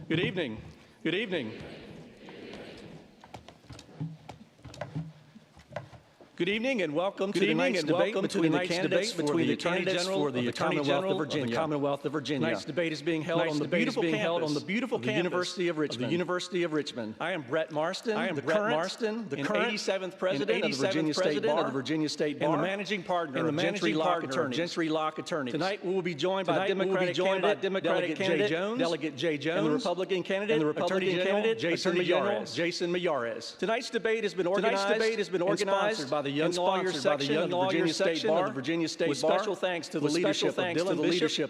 Good evening. Good evening. Good evening and welcome to tonight's debate between the candidates for the Attorney General of the Commonwealth of Virginia. Tonight's debate is being held on the beautiful campus of the University of Richmond. I am Brett Marston, the current 87th President of the Virginia State Bar, and the Managing Partner of Gentry Lock Attorneys. Tonight we will be joined by Democratic candidate Delegate Jay Jones, and the Republican candidate Jason Miyares. Tonight's debate has been organized by the Young Lawyers section of the Virginia State Bar, with special thanks to the leadership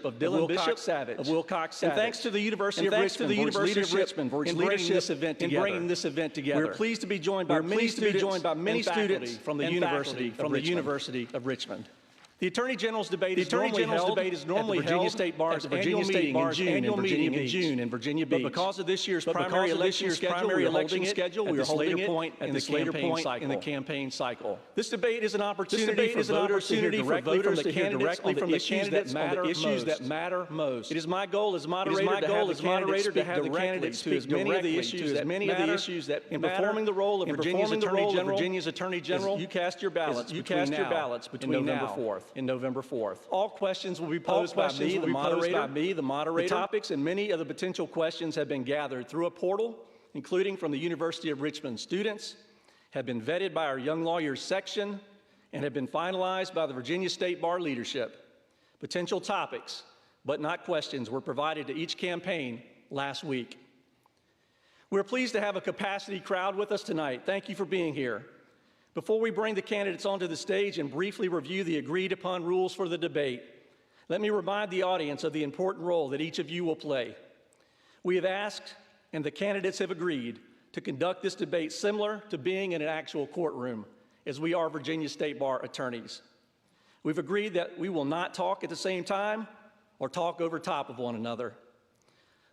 of Dylan Bishop of Wilcox Savage. And thanks to the University of Richmond for its leadership in bringing this event together. We're pleased to be joined by many students from the University of Richmond. The Attorney General's debate is normally held at the Virginia State Bar's annual meeting in June in Virginia Beach. But because of this year's primary election schedule, we are holding it at this later point in the campaign cycle. This debate is an opportunity for voters to hear directly from the candidates on the issues that matter most. It is my goal as moderator to have the candidates speak as many of the issues that matter. In performing the role of Virginia's Attorney General, you cast your ballots between November 4th. November 4th. All questions will be posed by me, the moderator. The topics and many of the potential questions have been gathered through a portal, including from the University of Richmond students, have been vetted by our Young Lawyers section, and have been finalized by the Virginia State Bar leadership. Potential topics, but not questions, were provided to each campaign last week. We're pleased to have a capacity crowd with us tonight. Thank you for being here. Before we bring the candidates onto the stage and briefly review the agreed-upon rules for the debate, let me remind the audience of the important role that each of you will play. We have asked, and the candidates have agreed, to conduct this debate similar to being in an actual courtroom, as we are Virginia State Bar attorneys. We've agreed that we will not talk at the same time or talk over top of one another.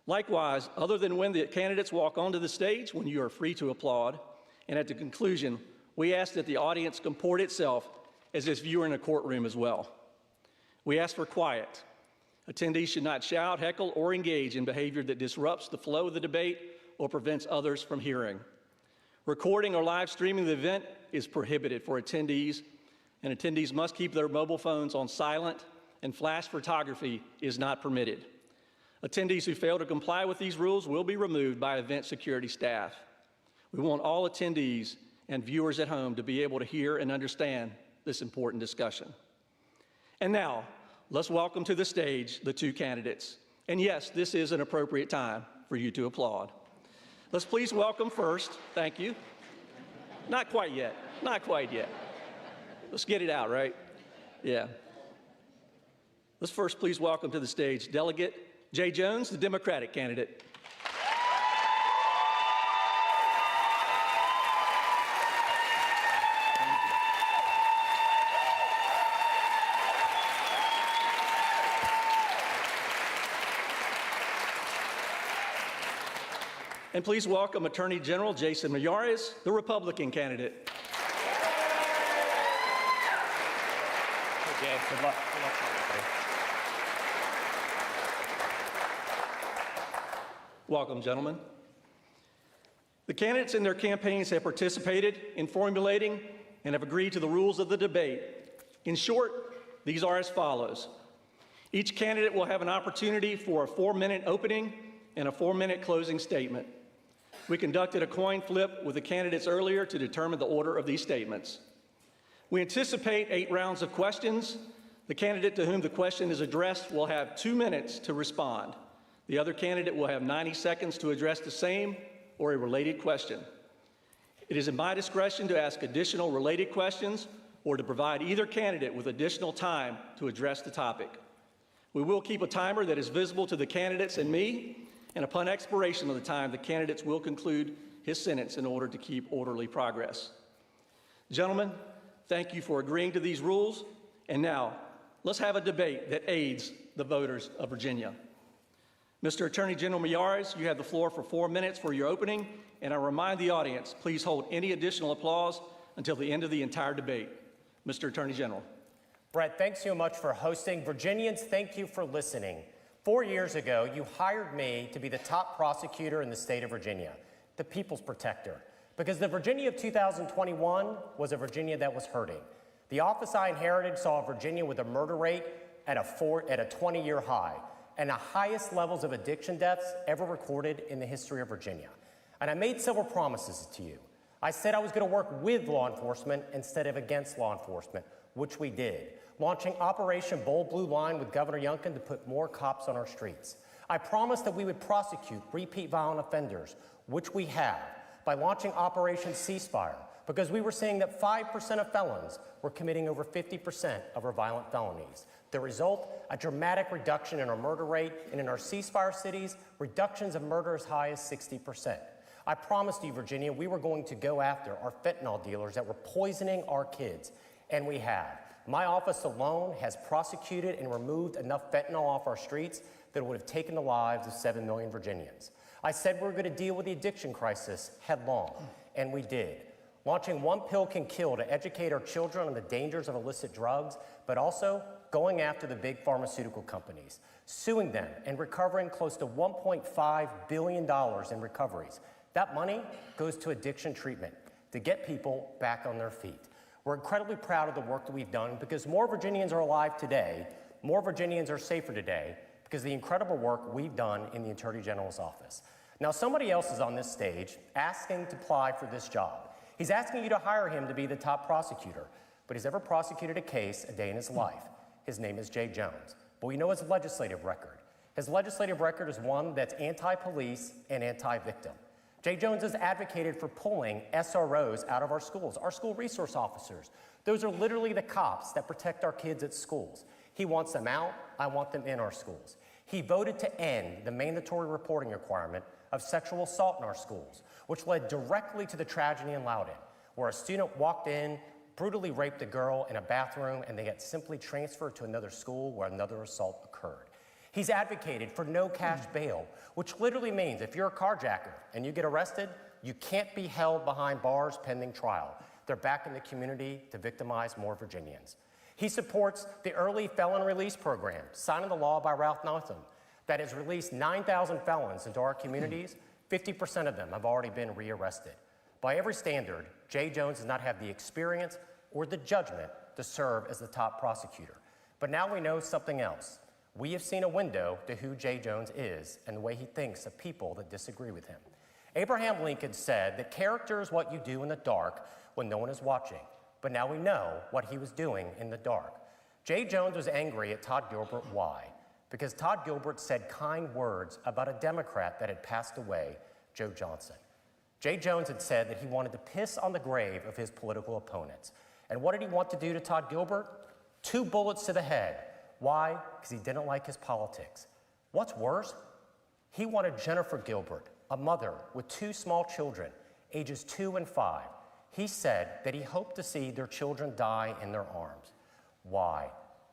Likewise, other than when the candidates walk onto the stage, when you are free to applaud, and at the conclusion, we ask that the audience comport itself as if you were in a courtroom as well. We ask for quiet. Attendees should not shout, heckle, or engage in behavior that disrupts the flow of the debate or prevents others from hearing. Recording or live streaming the event is prohibited for attendees, and attendees must keep their mobile phones on silent, and flash photography is not permitted. Attendees who fail to comply with these rules will be removed by event security staff. We want all attendees and viewers at home to be able to hear and understand this important discussion. And now, let's welcome to the stage the two candidates. And yes, this is an appropriate time for you to applaud. Let's please welcome first, thank you. Not quite yet, not quite yet. Let's get it out, right? Yeah. Let's first please welcome to the stage Delegate Jay Jones, the Democratic candidate. And please welcome Attorney General Jason Miyares, the Republican candidate. Okay, good luck. Good luck, everybody. Welcome, gentlemen. The candidates in their campaigns have participated in formulating and have agreed to the rules of the debate. In short, these are as follows. Each candidate will have an opportunity for a 4-minute opening and a 4-minute closing statement. We conducted a coin flip with the candidates earlier to determine the order of these statements. We anticipate 8 rounds of questions. The candidate to whom the question is addressed will have 2 minutes to respond. The other candidate will have 90 seconds to address the same or a related question. It is in my discretion to ask additional related questions or to provide either candidate with additional time to address the topic. We will keep a timer that is visible to the candidates and me, and upon expiration of the time, the candidates will conclude his sentence in order to keep orderly progress. Gentlemen, thank you for agreeing to these rules. And now, let's have a debate that aids the voters of Virginia. Mr. Attorney General Miyares, you have the floor for 4 minutes for your opening, and I remind the audience, please hold any additional applause until the end of the entire debate. Mr. Attorney General. Brett, thanks so much for hosting. Virginians, thank you for listening. 4 years ago, you hired me to be the top prosecutor in the state of Virginia, the people's protector, because the Virginia of 2021 was a Virginia that was hurting. The office I inherited saw a Virginia with a murder rate at a 20-year high and the highest levels of addiction deaths ever recorded in the history of Virginia. And I made several promises to you. I said I was going to work with law enforcement instead of against law enforcement, which we did, launching Operation Bold Blue Line with Governor Youngkin to put more cops on our streets. I promised that we would prosecute repeat violent offenders, which we have, by launching Operation Ceasefire, because we were seeing that 5% of felons were committing over 50% of our violent felonies. The result, a dramatic reduction in our murder rate, and in our ceasefire cities, reductions of murder as high as 60%. I promised you, Virginia, we were going to go after our fentanyl dealers that were poisoning our kids, and we have. My office alone has prosecuted and removed enough fentanyl off our streets that would have taken the lives of 7 million Virginians. I said we were going to deal with the addiction crisis headlong, and we did. Launching One Pill Can Kill to educate our children on the dangers of illicit drugs, but also going after the big pharmaceutical companies, suing them and recovering close to $1.5 billion in recoveries. That money goes to addiction treatment to get people back on their feet. We're incredibly proud of the work that we've done because more Virginians are alive today, more Virginians are safer today because of the incredible work we've done in the Attorney General's office. Now, somebody else is on this stage asking to apply for this job. He's asking you to hire him to be the top prosecutor, but he's never prosecuted a case a day in his life. His name is Jay Jones, but we know his legislative record. His legislative record is one that's anti-police and anti-victim. Jay Jones has advocated for pulling SROs out of our schools, our school resource officers. Those are literally the cops that protect our kids at schools. He wants them out, I want them in our schools. He voted to end the mandatory reporting requirement of sexual assault in our schools, which led directly to the tragedy in Loudoun, where a student walked in, brutally raped a girl in a bathroom, and they got simply transferred to another school where another assault occurred. He's advocated for no cash bail, which literally means if you're a carjacker and you get arrested, you can't be held behind bars pending trial. They're back in the community to victimize more Virginians. He supports the early felon release program, signed into law by Ralph Northam, that has released 9,000 felons into our communities. 50% of them have already been rearrested. By every standard, Jay Jones does not have the experience or the judgment to serve as the top prosecutor. But now we know something else. We have seen a window to who Jay Jones is and the way he thinks of people that disagree with him. Abraham Lincoln said that character is what you do in the dark when no one is watching. But now we know what he was doing in the dark. Jay Jones was angry at Todd Gilbert. Why? Because Todd Gilbert said kind words about a Democrat that had passed away, Joe Johnson. Jay Jones had said that he wanted to piss on the grave of his political opponents. And what did he want to do to Todd Gilbert? 2 bullets to the head. Why? Because he didn't like his politics. What's worse? He wanted Jennifer Gilbert, a mother with 2 small children, ages 2 and 5. He said that he hoped to see their children die in their arms. Why?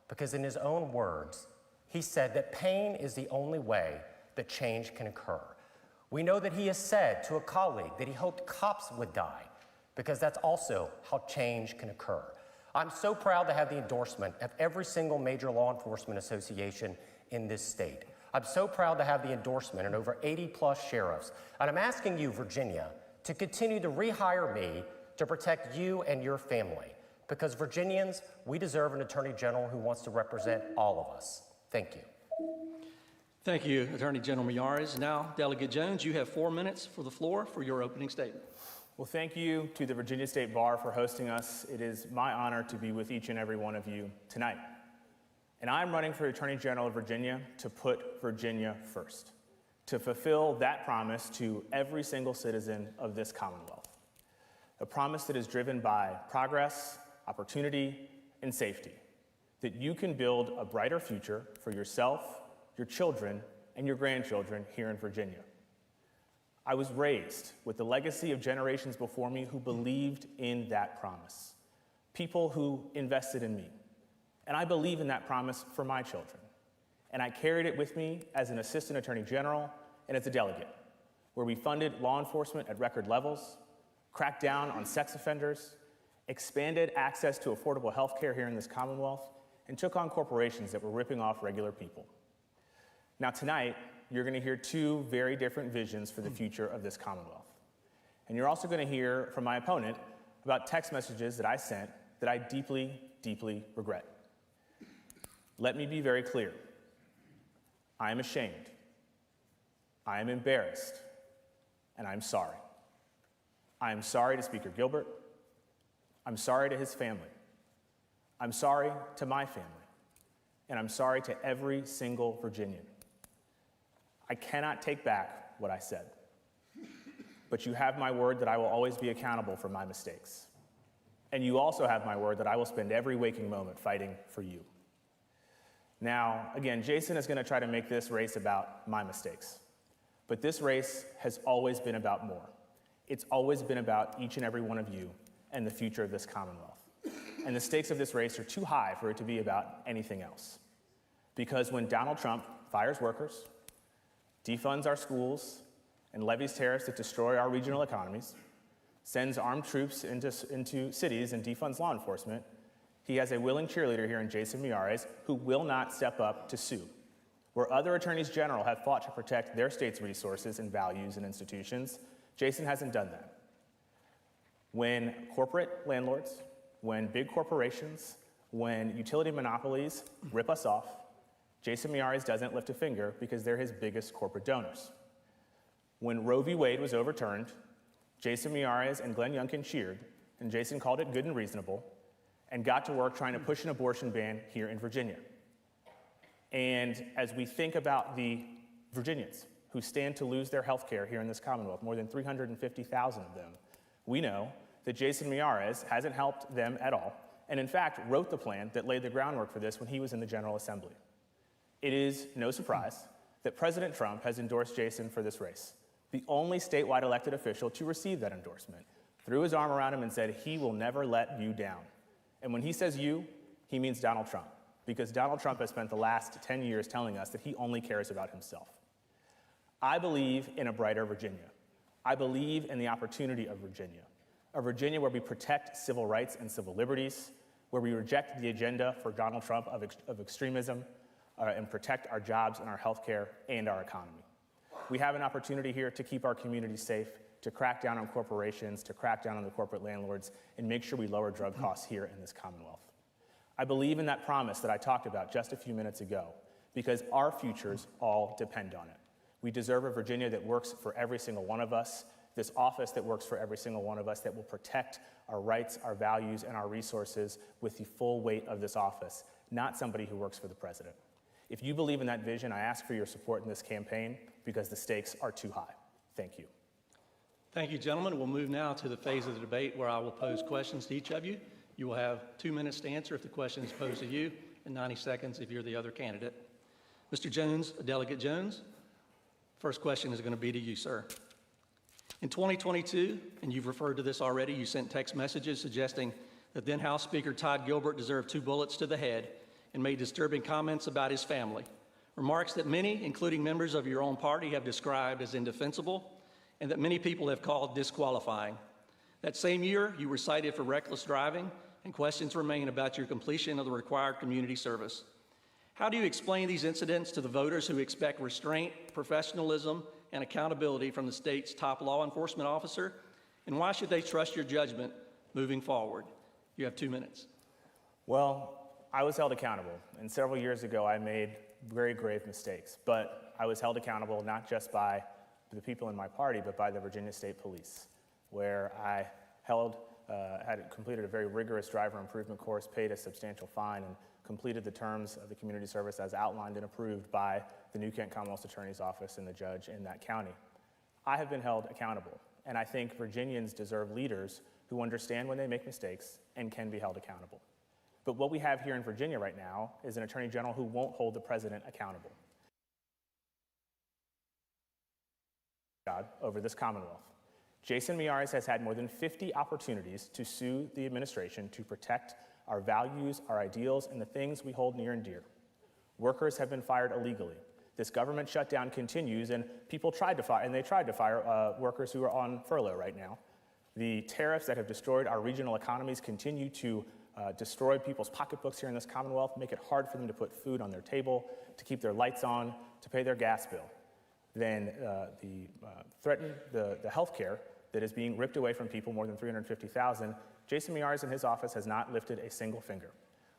Because in his own words, he said that pain is the only way that change can occur. We know that he has said to a colleague that he hoped cops would die, because that's also how change can occur. I'm so proud to have the endorsement of every single major law enforcement association in this state. I'm so proud to have the endorsement of over 80+ sheriffs. And I'm asking you, Virginia, to continue to rehire me to protect you and your family. Because Virginians, we deserve an Attorney General who wants to represent all of us. Thank you. Thank you, Attorney General Miyares. Now, Delegate Jones, you have 4 minutes for the floor for your opening statement. Well, thank you to the Virginia State Bar for hosting us. It is my honor to be with each and every one of you tonight. And I'm running for Attorney General of Virginia to put Virginia first, to fulfill that promise to every single citizen of this Commonwealth. A promise that is driven by progress, opportunity, and safety, that you can build a brighter future for yourself, your children, and your grandchildren here in Virginia. I was raised with the legacy of generations before me who believed in that promise, people who invested in me. And I believe in that promise for my children. And I carried it with me as an Assistant Attorney General and as a delegate, where we funded law enforcement at record levels, cracked down on sex offenders, expanded access to affordable health care here in this Commonwealth, and took on corporations that were ripping off regular people. Now tonight, you're going to hear two very different visions for the future of this Commonwealth. And you're also going to hear from my opponent about text messages that I sent that I deeply, deeply regret. Let me be very clear. I am ashamed. I am embarrassed. And I'm sorry. I am sorry to Speaker Gilbert. I'm sorry to his family. I'm sorry to my family. And I'm sorry to every single Virginian. I cannot take back what I said. But you have my word that I will always be accountable for my mistakes. And you also have my word that I will spend every waking moment fighting for you. Now, again, Jason is going to try to make this race about my mistakes. But this race has always been about more. It's always been about each and every one of you and the future of this Commonwealth. And the stakes of this race are too high for it to be about anything else. Because when Donald Trump fires workers, defunds our schools, and levies tariffs that destroy our regional economies, sends armed troops into cities and defunds law enforcement, he has a willing cheerleader here in Jason Miyares who will not step up to sue. Where other attorneys general have fought to protect their state's resources and values and institutions, Jason hasn't done that. When corporate landlords, when big corporations, when utility monopolies rip us off, Jason Miyares doesn't lift a finger because they're his biggest corporate donors. When Roe v. Wade was overturned, Jason Miyares and Glenn Youngkin cheered, and Jason called it good and reasonable, and got to work trying to push an abortion ban here in Virginia. And as we think about the Virginians who stand to lose their health care here in this Commonwealth, more than 350,000 of them, we know that Jason Miyares hasn't helped them at all, and in fact wrote the plan that laid the groundwork for this when he was in the General Assembly. It is no surprise that President Trump has endorsed Jason for this race, the only statewide elected official to receive that endorsement, threw his arm around him and said, he will never let you down. And when he says you, he means Donald Trump, because Donald Trump has spent the last 10 years telling us that he only cares about himself. I believe in a brighter Virginia. I believe in the opportunity of Virginia, a Virginia where we protect civil rights and civil liberties, where we reject the agenda for Donald Trump of extremism, and protect our jobs and our health care and our economy. We have an opportunity here to keep our communities safe, to crack down on corporations, to crack down on the corporate landlords, and make sure we lower drug costs here in this Commonwealth. I believe in that promise that I talked about just a few minutes ago, because our futures all depend on it. We deserve a Virginia that works for every single one of us, this office that works for every single one of us, that will protect our rights, our values, and our resources with the full weight of this office, not somebody who works for the president. If you believe in that vision, I ask for your support in this campaign because the stakes are too high. Thank you. Thank you, gentlemen. We'll move now to the phase of the debate where I will pose questions to each of you. You will have 2 minutes to answer if the question is posed to you, and 90 seconds if you're the other candidate. Mr. Jones, Delegate Jones, first question is going to be to you, sir. In 2022, and you've referred to this already, you sent text messages suggesting that then House Speaker Todd Gilbert deserved 2 bullets to the head and made disturbing comments about his family, remarks that many, including members of your own party, have described as indefensible and that many people have called disqualifying. That same year, you were cited for reckless driving, and questions remain about your completion of the required community service. How do you explain these incidents to the voters who expect restraint, professionalism, and accountability from the state's top law enforcement officer? And why should they trust your judgment moving forward? You have 2 minutes. Well, I was held accountable, and several years ago I made very grave mistakes, but I was held accountable not just by the people in my party, but by the Virginia State Police, where I had completed a very rigorous driver improvement course, paid a substantial fine, and completed the terms of the community service as outlined and approved by the New Kent Commonwealth Attorney's Office and the judge in that county. I have been held accountable, and I think Virginians deserve leaders who understand when they make mistakes and can be held accountable. But what we have here in Virginia right now is an attorney general who won't hold the president accountable over this Commonwealth. Jason Miyares has had more than 50 opportunities to sue the administration to protect our values, our ideals, and the things we hold near and dear. Workers have been fired illegally. This government shutdown continues, and people tried to fire workers who are on furlough right now. The tariffs that have destroyed our regional economies continue to destroy people's pocketbooks here in this Commonwealth, make it hard for them to put food on their table, to keep their lights on, to pay their gas bill than threaten the health care that is being ripped away from people, more than 350,000, Jason Miyares in his office has not lifted a single finger.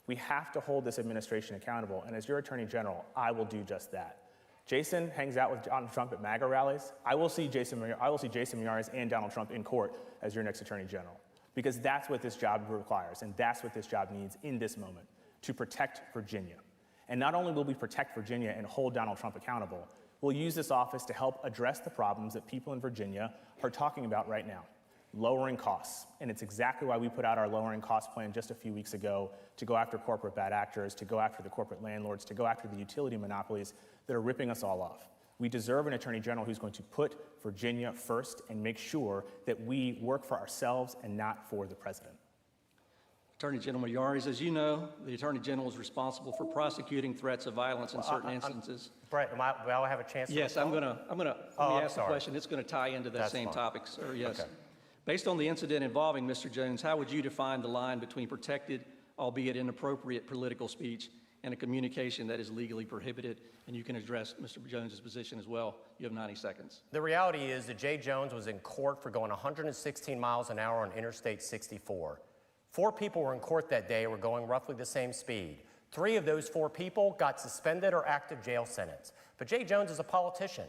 We have to hold this administration accountable, and as your Attorney General, I will do just that. Jason hangs out with Donald Trump at MAGA rallies. I will see Jason Miyares and Donald Trump in court as your next Attorney General, because that's what this job requires, and that's what this job needs in this moment, to protect Virginia. And not only will we protect Virginia and hold Donald Trump accountable, we'll use this office to help address the problems that people in Virginia are talking about right now. Lowering costs, and it's exactly why we put out our lowering cost plan just a few weeks ago to go after corporate bad actors, to go after the corporate landlords, to go after the utility monopolies that are ripping us all off. We deserve an Attorney General who's going to put Virginia first and make sure that we work for ourselves and not for the president. Attorney General Miyares, as you know, the Attorney General is responsible for prosecuting threats of violence in certain instances. Brett, will I have a chance to Yes, respond? let me ask the question. It's going to tie into that That's same fine. topic, sir. Yes. Okay. Based on the incident involving Mr. Jones, how would you define the line between protected, albeit inappropriate, political speech and a communication that is legally prohibited? And you can address Mr. Jones's position as well. You have 90 seconds. The reality is that Jay Jones was in court for going 116 miles an hour on Interstate 64. 4 people were in court that day, were going roughly the same speed. 3 of those 4 people got suspended or active jail sentence. But Jay Jones is a politician,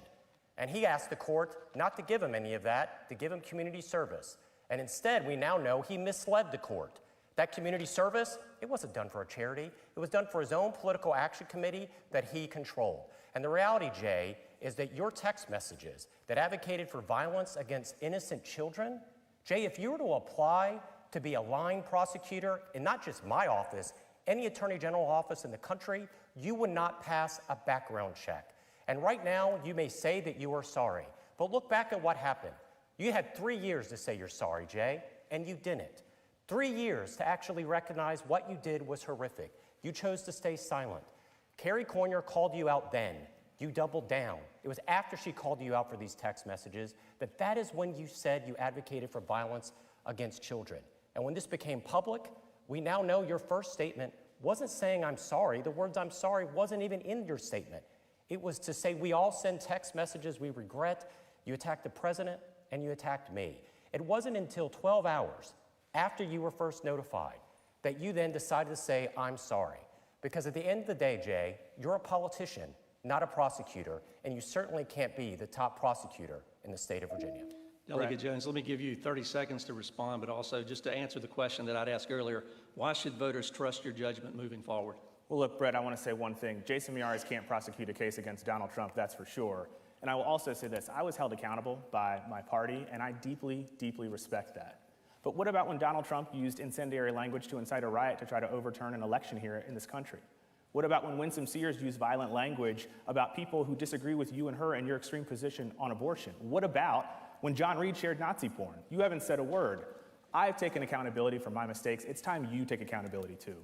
and he asked the court not to give him any of that, to give him community service. And instead, we now know he misled the court. That community service, it wasn't done for a charity. It was done for his own political action committee that he controlled. And the reality, Jay, is that your text messages that advocated for violence against innocent children, Jay, if you were to apply to be a line prosecutor in not just my office, any Attorney General office in the country, you would not pass a background check. And right now, you may say that you are sorry, but look back at what happened. You had 3 years to say you're sorry, Jay, and you didn't. 3 years to actually recognize what you did was horrific. You chose to stay silent. Carrie Cornier called you out then. You doubled down. It was after she called you out for these text messages that is when you said you advocated for violence against children. And when this became public, we now know your first statement wasn't saying I'm sorry. The words I'm sorry wasn't even in your statement. It was to say we all send text messages we regret. You attacked the president and you attacked me. It wasn't until 12 hours after you were first notified that you then decided to say I'm sorry. Because at the end of the day, Jay, you're a politician, not a prosecutor, and you certainly can't be the top prosecutor in the state of Virginia. Delegate Jones, let me give you 30 seconds to respond, but also just to answer the question that I'd asked earlier, why should voters trust your judgment moving forward? Well, look, Brett, I want to say one thing. Jason Miyares can't prosecute a case against Donald Trump, that's for sure. And I will also say this, I was held accountable by my party, and I deeply, deeply respect that. But what about when Donald Trump used incendiary language to incite a riot to try to overturn an election here in this country? What about when Winsome Sears used violent language about people who disagree with you and her and your extreme position on abortion? What about when John Reed shared Nazi porn? You haven't said a word. I've taken accountability for my mistakes. It's time you take accountability too.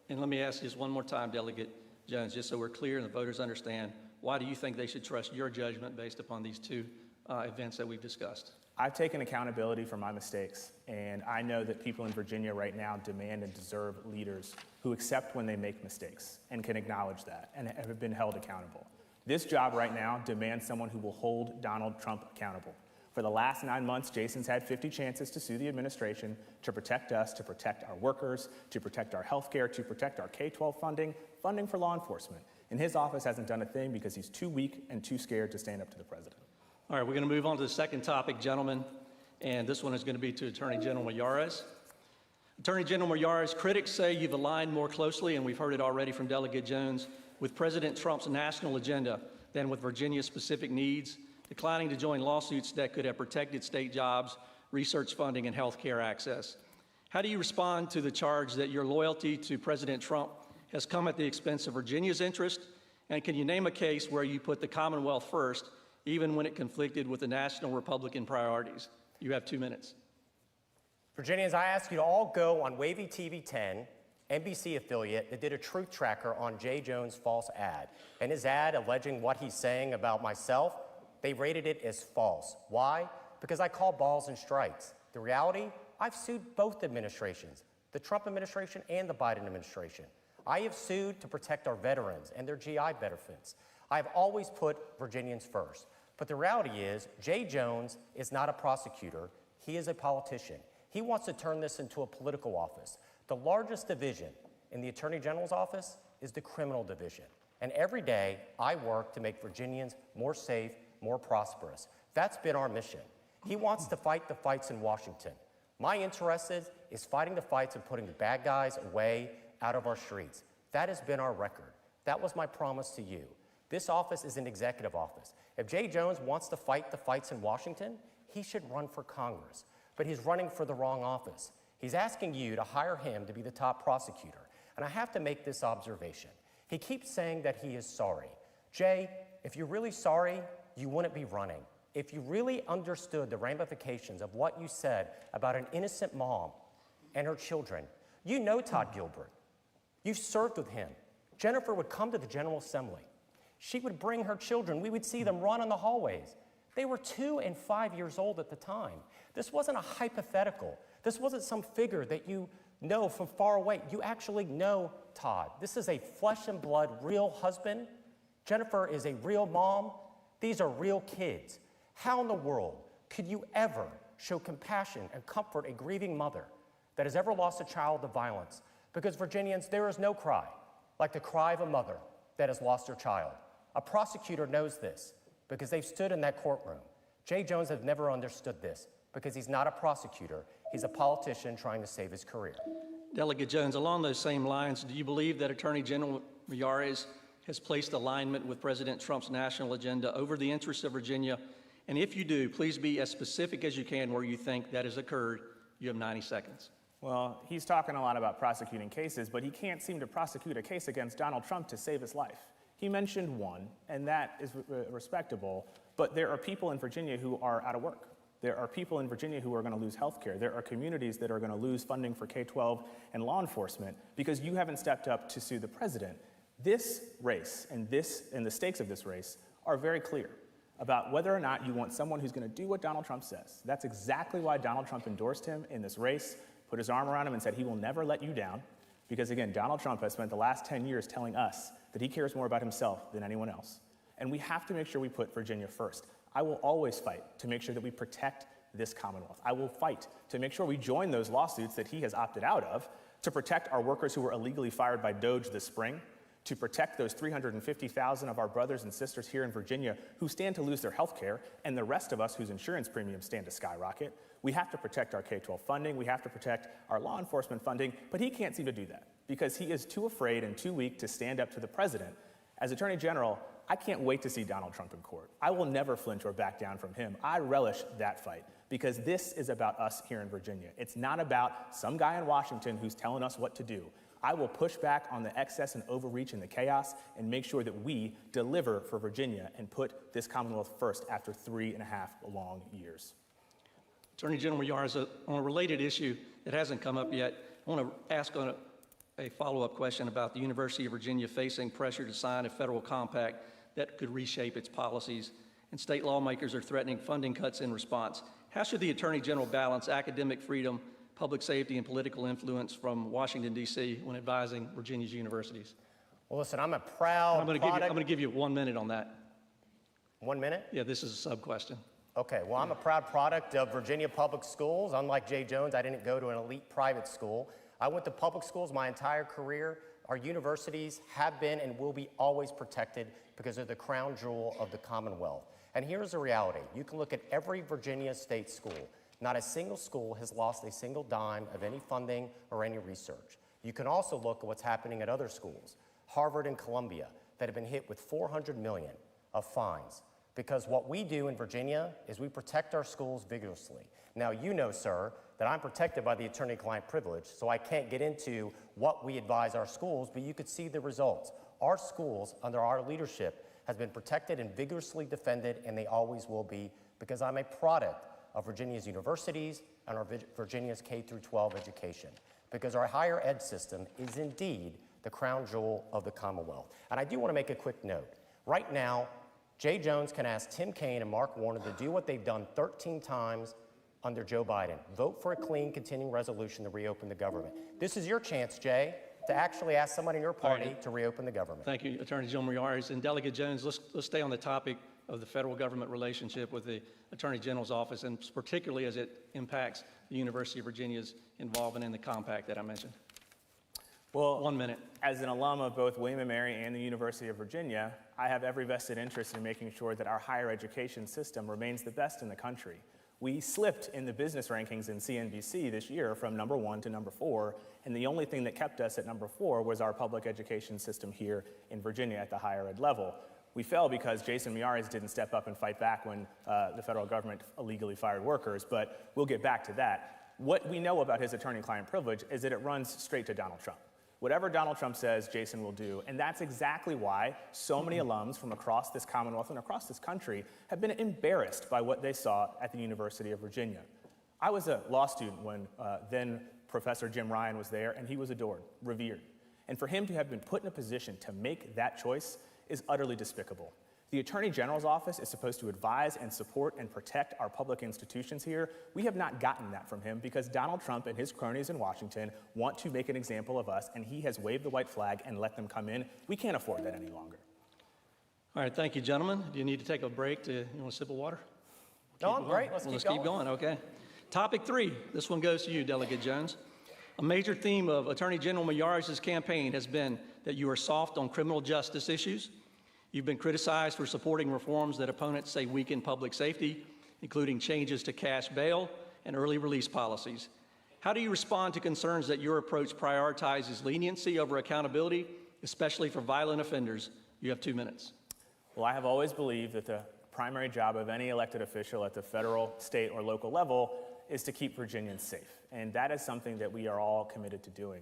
And let me ask just one more time, Delegate Jones, just so we're clear and the voters understand, why do you think they should trust your judgment based upon these 2 events that we've discussed? I've taken accountability for my mistakes, and I know that people in Virginia right now demand and deserve leaders who accept when they make mistakes and can acknowledge that and have been held accountable. This job right now demands someone who will hold Donald Trump accountable. For the last 9 months, Jason's had 50 chances to sue the administration to protect us, to protect our workers, to protect our health care, to protect our K-12 funding for law enforcement. And his office hasn't done a thing because he's too weak and too scared to stand up to the president. All right, we're going to move on to the second topic, gentlemen, and this one is going to be to Attorney General Miyares. Attorney General Miyares, critics say you've aligned more closely, and we've heard it already from Delegate Jones, with President Trump's national agenda than with Virginia's specific needs, declining to join lawsuits that could have protected state jobs, research funding, and health care access. How do you respond to the charge that your loyalty to President Trump has come at the expense of Virginia's interest? And can you name a case where you put the Commonwealth first, even when it conflicted with the national Republican priorities? You have 2 minutes. Virginians, I ask you to all go on Wavy TV 10, NBC affiliate, that did a truth tracker on Jay Jones' false ad. And his ad alleging what he's saying about myself, they rated it as false. Why? Because I call balls and strikes. The reality, I've sued both administrations, the Trump administration and the Biden administration. I have sued to protect our veterans and their GI benefits. I've always put Virginians first. But the reality is, Jay Jones is not a prosecutor. He is a politician. He wants to turn this into a political office. The largest division in the Attorney General's office is the criminal division. And every day, I work to make Virginians more safe, more prosperous. That's been our mission. He wants to fight the fights in Washington. My interest is fighting the fights and putting the bad guys away out of our streets. That has been our record. That was my promise to you. This office is an executive office. If Jay Jones wants to fight the fights in Washington, he should run for Congress. But he's running for the wrong office. He's asking you to hire him to be the top prosecutor. And I have to make this observation. He keeps saying that he is sorry. Jay, if you're really sorry, you wouldn't be running. If you really understood the ramifications of what you said about an innocent mom and her children, you know Todd Gilbert. You've served with him. Jennifer would come to the General Assembly. She would bring her children. We would see them run in the hallways. They were 2 and 5 years old at the time. This wasn't a hypothetical. This wasn't some figure that you know from far away. You actually know Todd. This is a flesh and blood, real husband. Jennifer is a real mom. These are real kids. How in the world could you ever show compassion and comfort a grieving mother that has ever lost a child to violence? Because Virginians, there is no cry like the cry of a mother that has lost her child. A prosecutor knows this because they've stood in that courtroom. Jay Jones has never understood this because he's not a prosecutor. He's a politician trying to save his career. Delegate Jones, along those same lines, do you believe that Attorney General Miyares has placed alignment with President Trump's national agenda over the interests of Virginia? And if you do, please be as specific as you can where you think that has occurred. You have 90 seconds. Well, he's talking a lot about prosecuting cases, but he can't seem to prosecute a case against Donald Trump to save his life. He mentioned one, and that is respectable, but there are people in Virginia who are out of work. There are people in Virginia who are going to lose health care. There are communities that are going to lose funding for K-12 and law enforcement because you haven't stepped up to sue the president. This race and the stakes of this race are very clear about whether or not you want someone who's going to do what Donald Trump says. That's exactly why Donald Trump endorsed him in this race, put his arm around him and said he will never let you down, because again, Donald Trump has spent the last 10 years telling us that he cares more about himself than anyone else. And we have to make sure we put Virginia first. I will always fight to make sure that we protect this Commonwealth. I will fight to make sure we join those lawsuits that he has opted out of to protect our workers who were illegally fired by DOJ this spring, to protect those 350,000 of our brothers and sisters here in Virginia who stand to lose their health care, and the rest of us whose insurance premiums stand to skyrocket. We have to protect our K-12 funding, we have to protect our law enforcement funding, but he can't seem to do that because he is too afraid and too weak to stand up to the president. As Attorney General, I can't wait to see Donald Trump in court. I will never flinch or back down from him. I relish that fight because this is about us here in Virginia. It's not about some guy in Washington who's telling us what to do. I will push back on the excess and overreach and the chaos and make sure that we deliver for Virginia and put this Commonwealth first after 3.5 long years. Attorney General Miyares, on a related issue that hasn't come up yet, I want to ask on a follow-up question about the University of Virginia facing pressure to sign a federal compact that could reshape its policies, and state lawmakers are threatening funding cuts in response. How should the Attorney General balance academic freedom, public safety, and political influence from Washington, D.C. when advising Virginia's universities? Well, listen, I'm a proud I'm going to give you 1 minute on that. 1 minute? Yeah, this is a sub-question. Okay, well, I'm a proud product of Virginia public schools. Unlike Jay Jones, I didn't go to an elite private school. I went to public schools my entire career. Our universities have been and will be always protected because they're the crown jewel of the Commonwealth. And here's the reality. You can look at every Virginia state school. Not a single school has lost a single dime of any funding or any research. You can also look at what's happening at other schools, Harvard and Columbia, that have been hit with $400 million of fines. Because what we do in Virginia is we protect our schools vigorously. Now, you know, sir, that I'm protected by the attorney-client privilege, so I can't get into what we advise our schools, but you could see the results. Our schools, under our leadership, has been protected and vigorously defended, and they always will be, because I'm a product of Virginia's universities and our Virginia's K-12 education, because our higher ed system is indeed the crown jewel of the Commonwealth. And I do want to make a quick note. Right now, Jay Jones can ask Tim Kaine and Mark Warner to do what they've done 13 times under Joe Biden. Vote for a clean continuing resolution to reopen the government. This is your chance, Jay. to actually ask someone in your party to reopen the government. Thank you, Attorney General Miyares. And Delegate Jones, let's stay on the topic of the federal government relationship with the Attorney General's office, and particularly as it impacts the University of Virginia's involvement in the compact that I mentioned. Well, 1 minute. As an alum of both William & Mary and the University of Virginia, I have every vested interest in making sure that our higher education system remains the best in the country. We slipped in the business rankings in CNBC this year from number 1 to number 4, and the only thing that kept us at number 4 was our public education system here in Virginia at the higher ed level. We fell because Jason Miyares didn't step up and fight back when the federal government illegally fired workers, but we'll get back to that. What we know about his attorney-client privilege is that it runs straight to Donald Trump. Whatever Donald Trump says, Jason will do, and that's exactly why so many alums from across this Commonwealth and across this country have been embarrassed by what they saw at the University of Virginia. I was a law student when then Professor Jim Ryan was there, and he was adored, revered. And for him to have been put in a position to make that choice is utterly despicable. The Attorney General's office is supposed to advise and support and protect our public institutions here. We have not gotten that from him because Donald Trump and his cronies in Washington want to make an example of us, and he has waved the white flag and let them come in. We can't afford that any longer. All right, thank you, gentlemen. Do you need to take a break? You want a sip of water? No, I'm great. Let's keep going. Okay. Topic 3. This one goes to you, Delegate Jones. A major theme of Attorney General Miyares' campaign has been that you are soft on criminal justice issues. You've been criticized for supporting reforms that opponents say weaken public safety, including changes to cash bail and early release policies. How do you respond to concerns that your approach prioritizes leniency over accountability, especially for violent offenders? You have 2 minutes. Well, I have always believed that the primary job of any elected official at the federal, state, or local level is to keep Virginians safe, and that is something that we are all committed to doing.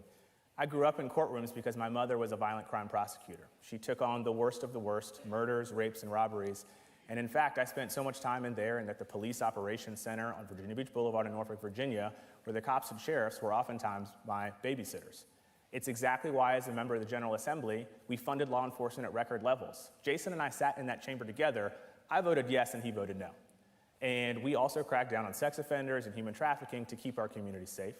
I grew up in courtrooms because my mother was a violent crime prosecutor. She took on the worst of the worst, murders, rapes, and robberies. And in fact, I spent so much time in there and at the Police Operations Center on Virginia Beach Boulevard in Norfolk, Virginia, where the cops and sheriffs were oftentimes my babysitters. It's exactly why, as a member of the General Assembly, we funded law enforcement at record levels. Jason and I sat in that chamber together. I voted yes, and he voted no. And we also cracked down on sex offenders and human trafficking to keep our communities safe.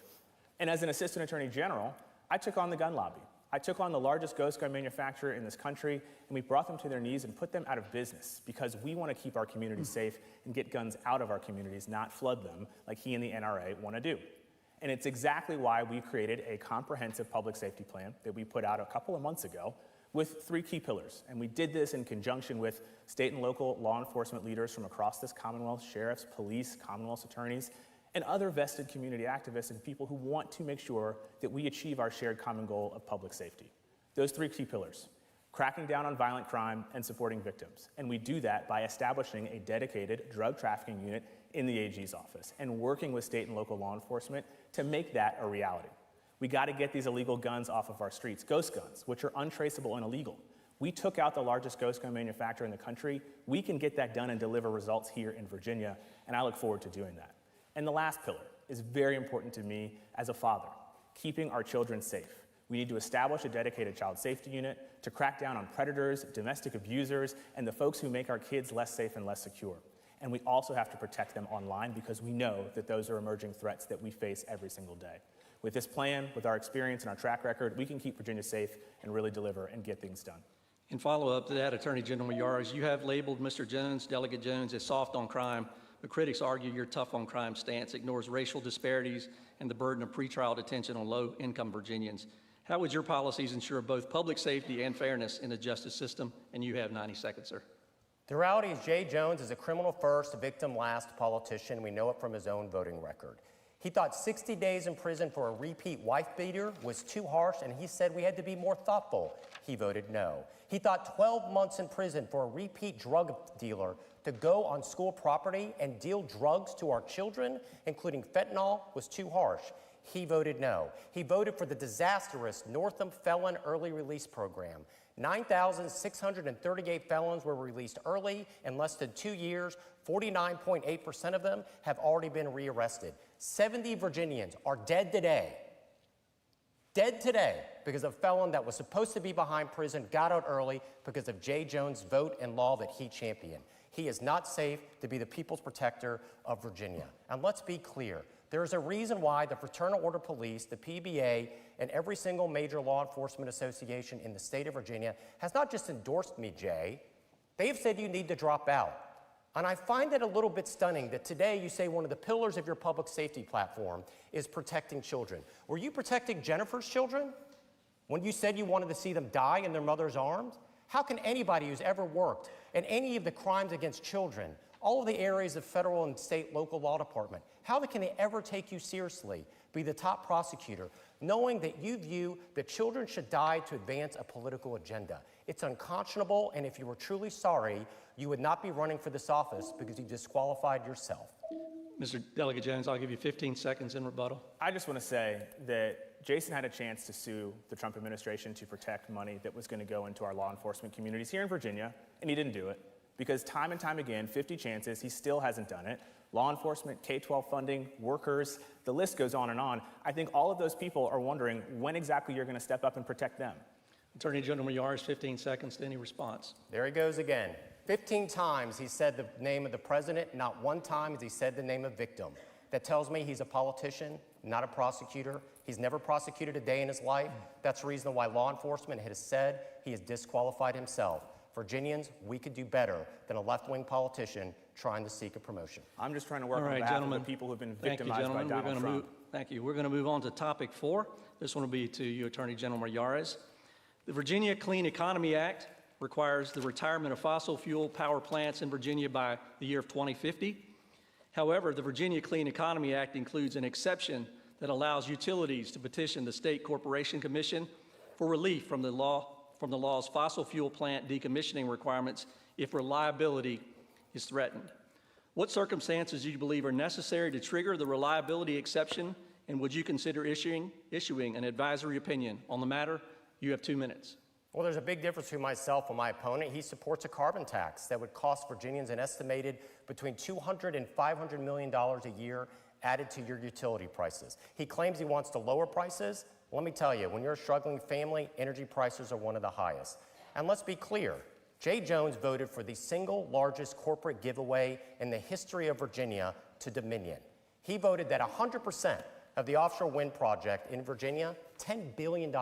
And as an Assistant Attorney General, I took on the gun lobby. I took on the largest ghost gun manufacturer in this country, and we brought them to their knees and put them out of business because we want to keep our communities safe and get guns out of our communities, not flood them like he and the NRA want to do. And it's exactly why we created a comprehensive public safety plan that we put out a couple of months ago with 3 key pillars. And we did this in conjunction with state and local law enforcement leaders from across this Commonwealth, sheriffs, police, Commonwealth attorneys, and other vested community activists and people who want to make sure that we achieve our shared common goal of public safety. Those 3 key pillars: cracking down on violent crime and supporting victims. And we do that by establishing a dedicated drug trafficking unit in the AG's office and working with state and local law enforcement to make that a reality. We got to get these illegal guns off of our streets, ghost guns, which are untraceable and illegal. We took out the largest ghost gun manufacturer in the country. We can get that done and deliver results here in Virginia, and I look forward to doing that. And the last pillar is very important to me as a father: keeping our children safe. We need to establish a dedicated child safety unit to crack down on predators, domestic abusers, and the folks who make our kids less safe and less secure. And we also have to protect them online because we know that those are emerging threats that we face every single day. With this plan, with our experience and our track record, we can keep Virginia safe and really deliver and get things done. In follow-up to that, Attorney General Miyares, you have labeled Mr. Jones, Delegate Jones, as soft on crime, but critics argue your tough on crime stance ignores racial disparities and the burden of pretrial detention on low-income Virginians. How would your policies ensure both public safety and fairness in the justice system? And you have 90 seconds, sir. The reality is Jay Jones is a criminal first, victim last politician. We know it from his own voting record. He thought 60 days in prison for a repeat wife beater was too harsh, and he said we had to be more thoughtful. He voted no. He thought 12 months in prison for a repeat drug dealer to go on school property and deal drugs to our children, including fentanyl, was too harsh. He voted no. He voted for the disastrous Northam Felon Early Release Program. 9,638 felons were released early. In less than 2 years, 49.8% of them have already been rearrested. 70 Virginians are dead today because a felon that was supposed to be behind prison got out early because of Jay Jones' vote and law that he championed. He is not safe to be the people's protector of Virginia. And let's be clear, there is a reason why the Fraternal Order Police, the PBA, and every single major law enforcement association in the state of Virginia has not just endorsed me, Jay, they've said you need to drop out. And I find it a little bit stunning that today you say one of the pillars of your public safety platform is protecting children. Were you protecting Jennifer's children when you said you wanted to see them die in their mother's arms? How can anybody who's ever worked in any of the crimes against children, all of the areas of federal and state local law department, how can they ever take you seriously, be the top prosecutor, knowing that you view that children should die to advance a political agenda? It's unconscionable, and if you were truly sorry, you would not be running for this office because you disqualified yourself. Mr. Delegate Jones, I'll give you 15 seconds in rebuttal. I just want to say that Jason had a chance to sue the Trump administration to protect money that was going to go into our law enforcement communities here in Virginia, and he didn't do it because time and time again, 50 chances, he still hasn't done it. Law enforcement, K-12 funding, workers, the list goes on and on. I think all of those people are wondering when exactly you're going to step up and protect them. Attorney General Miyares, 15 seconds to any response. There he goes again. 15 times he said the name of the president, not one time has he said the name of victim. That tells me he's a politician, not a prosecutor. He's never prosecuted a day in his life. That's the reason why law enforcement has said he has disqualified himself. Virginians, we could do better than a left-wing politician trying to seek a promotion. I'm just trying to work on behalf of the people who've been victimized by Donald Trump. Thank you. We're going to move on to topic 4. This one will be to you, Attorney General Miyares. The Virginia Clean Economy Act requires the retirement of fossil fuel power plants in Virginia by the year of 2050. However, the Virginia Clean Economy Act includes an exception that allows utilities to petition the State Corporation Commission for relief from the law's fossil fuel plant decommissioning requirements if reliability is threatened. What circumstances do you believe are necessary to trigger the reliability exception, and would you consider issuing an advisory opinion on the matter? You have 2 minutes. Well, there's a big difference between myself and my opponent. He supports a carbon tax that would cost Virginians an estimated between $200 and $500 million a year added to your utility prices. He claims he wants to lower prices. Let me tell you, when you're a struggling family, energy prices are one of the highest. And let's be clear, Jay Jones voted for the single largest corporate giveaway in the history of Virginia to Dominion. He voted that 100% of the offshore wind project in Virginia, $10 billion,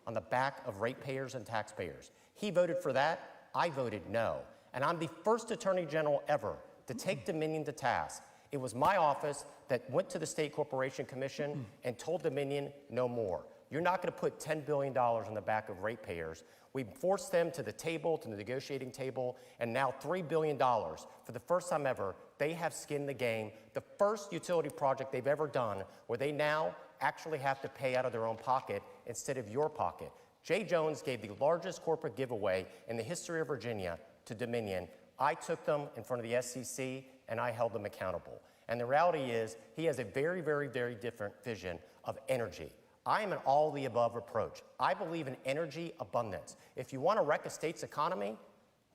on the back of ratepayers and taxpayers. He voted for that, I voted no. And I'm the first Attorney General ever to take Dominion to task. It was my office that went to the State Corporation Commission and told Dominion no more. You're not going to put $10 billion on the back of ratepayers. We forced them to the table, to the negotiating table, and now $3 billion. For the first time ever, they have skin in the game. The first utility project they've ever done where they now actually have to pay out of their own pocket instead of your pocket. Jay Jones gave the largest corporate giveaway in the history of Virginia to Dominion. I took them in front of the SEC and I held them accountable. And the reality is he has a very, very, very different vision of energy. I am an all-the-above approach. I believe in energy abundance. If you want to wreck a state's economy,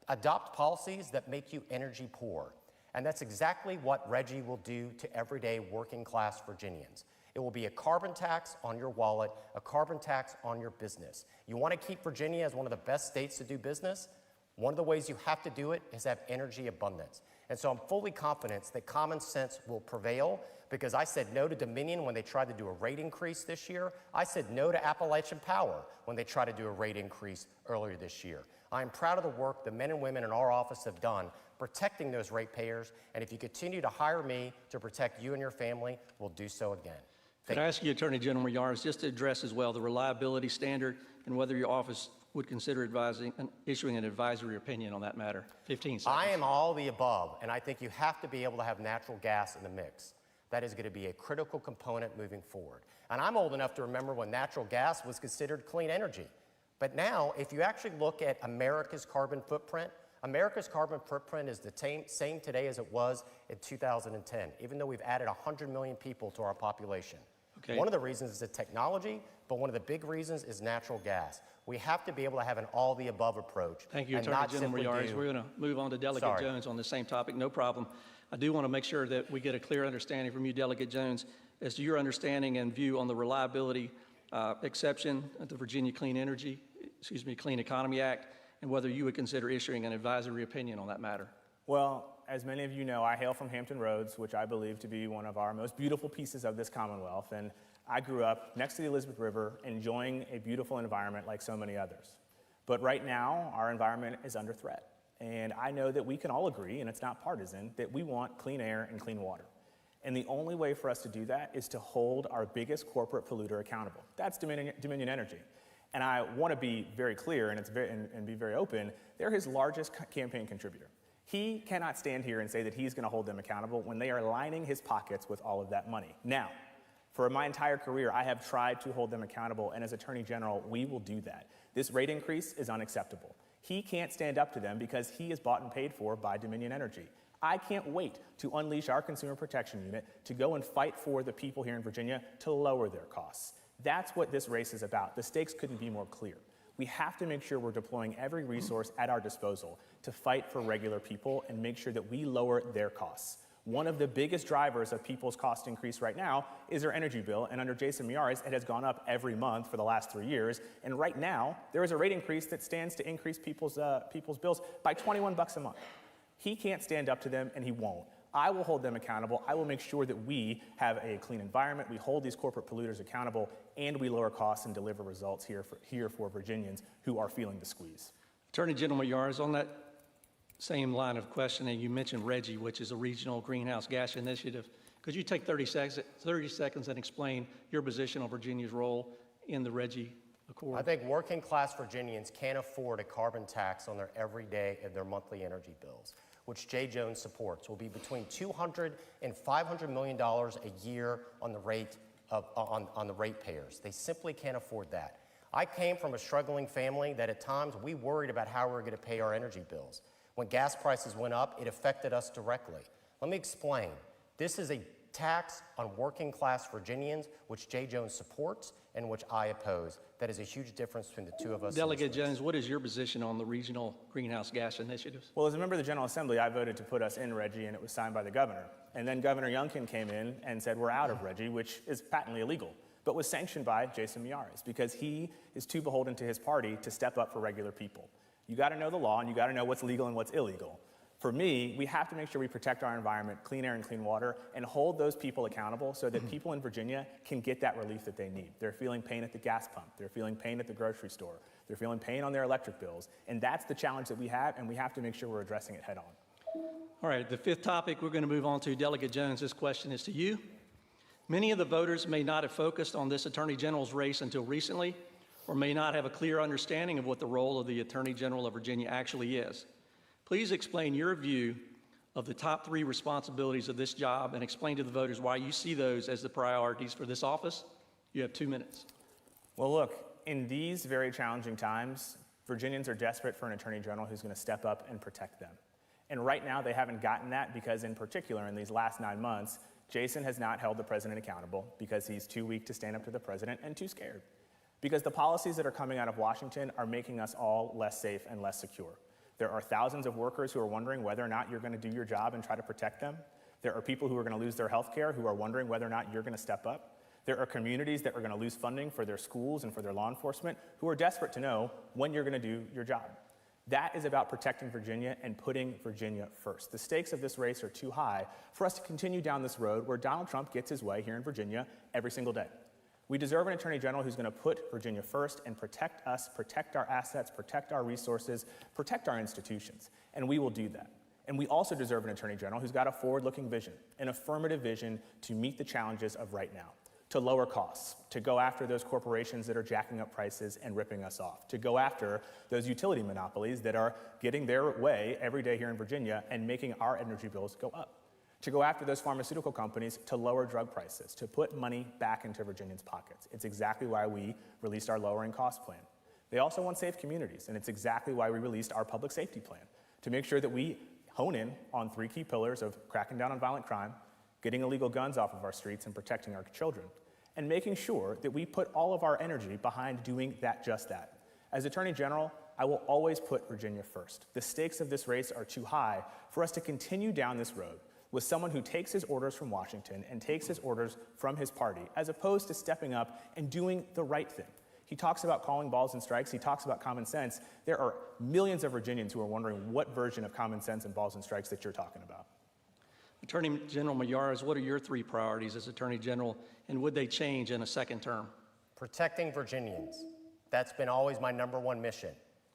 adopt policies that make you energy poor. And that's exactly what Reggie will do to everyday working-class Virginians. It will be a carbon tax on your wallet, a carbon tax on your business. You want to keep Virginia as one of the best states to do business? One of the ways you have to do it is have energy abundance. And so I'm fully confident that common sense will prevail because I said no to Dominion when they tried to do a rate increase this year. I said no to Appalachian Power when they tried to do a rate increase earlier this year. I am proud of the work the men and women in our office have done protecting those ratepayers, and if you continue to hire me to protect you and your family, we'll do so again. Could I ask you, Attorney General Miyares, just to address as well the reliability standard and whether your office would consider issuing an advisory opinion on that matter? 15 seconds. I am all the above, and I think you have to be able to have natural gas in the mix. That is going to be a critical component moving forward. And I'm old enough to remember when natural gas was considered clean energy. But now, if you actually look at America's carbon footprint is the same today as it was in 2010, even though we've added 100 million people to our population. Okay. One of the reasons is the technology, but one of the big reasons is natural gas. We have to be able to have an all-the-above approach. Thank you, Attorney General Miyares. We're going to move on to Delegate Jones on the same topic. No problem. I do want to make sure that we get a clear understanding from you, Delegate Jones, as to your understanding and view on the reliability exception of the Virginia Clean Economy Act, and whether you would consider issuing an advisory opinion on that matter. Well, as many of you know, I hail from Hampton Roads, which I believe to be one of our most beautiful pieces of this Commonwealth, and I grew up next to the Elizabeth River, enjoying a beautiful environment like so many others. But right now, our environment is under threat, and I know that we can all agree, and it's not partisan, that we want clean air and clean water. And the only way for us to do that is to hold our biggest corporate polluter accountable. That's Dominion Energy. And I want to be very clear and be very open, they're his largest campaign contributor. He cannot stand here and say that he's going to hold them accountable when they are lining his pockets with all of that money. Now, for my entire career, I have tried to hold them accountable, and as Attorney General, we will do that. This rate increase is unacceptable. He can't stand up to them because he is bought and paid for by Dominion Energy. I can't wait to unleash our Consumer Protection Unit to go and fight for the people here in Virginia to lower their costs. That's what this race is about. The stakes couldn't be more clear. We have to make sure we're deploying every resource at our disposal to fight for regular people and make sure that we lower their costs. One of the biggest drivers of people's cost increase right now is their energy bill, and under Jason Miyares, it has gone up every month for the last 3 years. And right now, there is a rate increase that stands to increase people's bills by $21 a month. He can't stand up to them, and he won't. I will hold them accountable. I will make sure that we have a clean environment, we hold these corporate polluters accountable, and we lower costs and deliver results here for Virginians who are feeling the squeeze. Attorney General Miyares, on that same line of questioning, you mentioned RGGI, which is a regional greenhouse gas initiative. Could you take 30 seconds and explain your position on Virginia's role in the RGGI Accord? I think working class Virginians can't afford a carbon tax on their everyday and their monthly energy bills, which Jay Jones supports, will be between $200 and $500 million a year on the ratepayers. They simply can't afford that. I came from a struggling family that at times we worried about how we were going to pay our energy bills. When gas prices went up, it affected us directly. Let me explain. This is a tax on working class Virginians, which Jay Jones supports and which I oppose. That is a huge difference between the two of us. Delegate Jones, what is your position on the regional greenhouse gas initiatives? Well, as a member of the General Assembly, I voted to put us in RGGI, and it was signed by the governor. And then Governor Youngkin came in and said we're out of RGGI, which is patently illegal, but was sanctioned by Jason Miyares because he is too beholden to his party to step up for regular people. You got to know the law, and you got to know what's legal and what's illegal. For me, we have to make sure we protect our environment, clean air and clean water, and hold those people accountable so that people in Virginia can get that relief that they need. They're feeling pain at the gas pump. They're feeling pain at the grocery store. They're feeling pain on their electric bills. And that's the challenge that we have, and we have to make sure we're addressing it head on. All right, the fifth topic we're going to move on to, Delegate Jones, this question is to you. Many of the voters may not have focused on this Attorney General's race until recently, or may not have a clear understanding of what the role of the Attorney General of Virginia actually is. Please explain your view of the top 3 responsibilities of this job and explain to the voters why you see those as the priorities for this office. You have 2 minutes. Well, look, in these very challenging times, Virginians are desperate for an Attorney General who's going to step up and protect them. And right now, they haven't gotten that because, in particular, in these last 9 months, Jason has not held the president accountable because he's too weak to stand up to the president and too scared. Because the policies that are coming out of Washington are making us all less safe and less secure. There are thousands of workers who are wondering whether or not you're going to do your job and try to protect them. There are people who are going to lose their health care who are wondering whether or not you're going to step up. There are communities that are going to lose funding for their schools and for their law enforcement who are desperate to know when you're going to do your job. That is about protecting Virginia and putting Virginia first. The stakes of this race are too high for us to continue down this road where Donald Trump gets his way here in Virginia every single day. We deserve an Attorney General who's going to put Virginia first and protect us, protect our assets, protect our resources, protect our institutions, and we will do that. And we also deserve an Attorney General who's got a forward-looking vision, an affirmative vision to meet the challenges of right now, to lower costs, to go after those corporations that are jacking up prices and ripping us off, to go after those utility monopolies that are getting their way every day here in Virginia and making our energy bills go up, to go after those pharmaceutical companies to lower drug prices, to put money back into Virginians' pockets. It's exactly why we released our lowering cost plan. They also want safe communities, and it's exactly why we released our public safety plan, to make sure that we hone in on 3 key pillars of cracking down on violent crime, getting illegal guns off of our streets and protecting our children, and making sure that we put all of our energy behind doing just that. As Attorney General, I will always put Virginia first. The stakes of this race are too high for us to continue down this road with someone who takes his orders from Washington and takes his orders from his party, as opposed to stepping up and doing the right thing. He talks about calling balls and strikes. He talks about common sense. There are millions of Virginians who are wondering what version of common sense and balls and strikes that you're talking about. Attorney General Miyares, what are your three priorities as Attorney General, and would they change in a second term? Protecting Virginians. That's been always my #1 mission.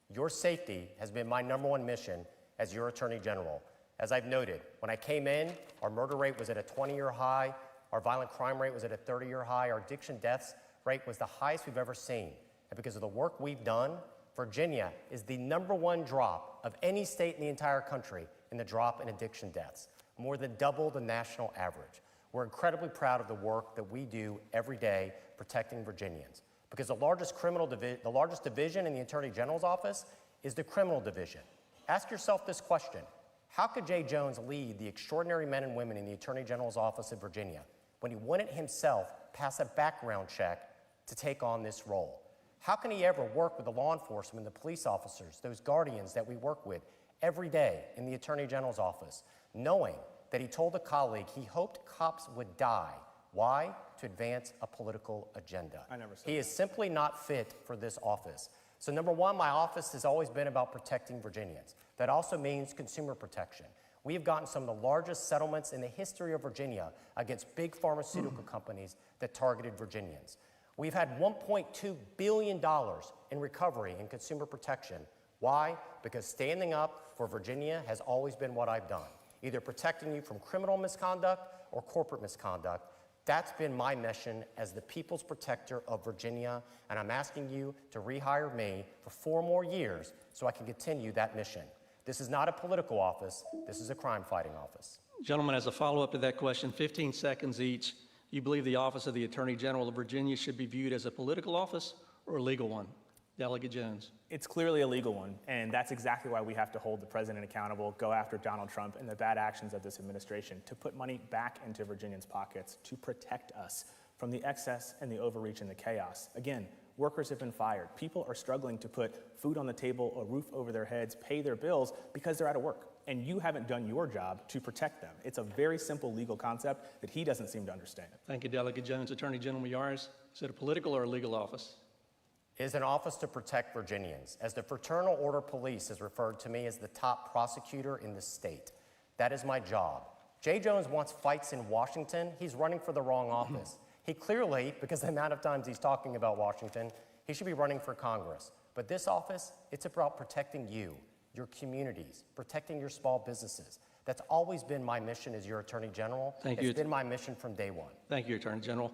Your safety has been my #1 mission as your Attorney General. As I've noted, when I came in, our murder rate was at a 20-year high, our violent crime rate was at a 30-year high, our addiction deaths rate was the highest we've ever seen. And because of the work we've done, Virginia is the #1 drop of any state in the entire country in the drop in addiction deaths, more than double the national average. We're incredibly proud of the work that we do every day protecting Virginians. Because the largest division in the Attorney General's office is the criminal division. Ask yourself this question: how could Jay Jones lead the extraordinary men and women in the Attorney General's office in Virginia when he wouldn't himself pass a background check to take on this role? How can he ever work with the law enforcement, the police officers, those guardians that we work with every day in the Attorney General's office, knowing that he told a colleague he hoped cops would die? Why? To advance a political agenda. He is simply not fit for this office. So #1, my office has always been about protecting Virginians. That also means consumer protection. We have gotten some of the largest settlements in the history of Virginia against big pharmaceutical companies that targeted Virginians. We've had $1.2 billion in recovery in consumer protection. Why? Because standing up for Virginia has always been what I've done, either protecting you from criminal misconduct or corporate misconduct. That's been my mission as the people's protector of Virginia, and I'm asking you to rehire me for 4 more years so I can continue that mission. This is not a political office. This is a crime-fighting office. Gentlemen, as a follow-up to that question, 15 seconds each, you believe the office of the Attorney General of Virginia should be viewed as a political office or a legal one? Delegate Jones. It's clearly a legal one, and that's exactly why we have to hold the president accountable, go after Donald Trump and the bad actions of this administration, to put money back into Virginians' pockets, to protect us from the excess and the overreach and the chaos. Again, workers have been fired. People are struggling to put food on the table, a roof over their heads, pay their bills because they're out of work, and you haven't done your job to protect them. It's a very simple legal concept that he doesn't seem to understand. Thank you, Delegate Jones. Attorney General Miyares, is it a political or a legal office? It is an office to protect Virginians. As the Fraternal Order Police is referred to me as the top prosecutor in the state. That is my job. Jay Jones wants fights in Washington. He's running for the wrong office. He clearly, because the amount of times he's talking about Washington, he should be running for Congress. But this office, it's about protecting you, your communities, protecting your small businesses. That's always been my mission as your Attorney General. It's been my mission from day one. Thank you, Attorney General.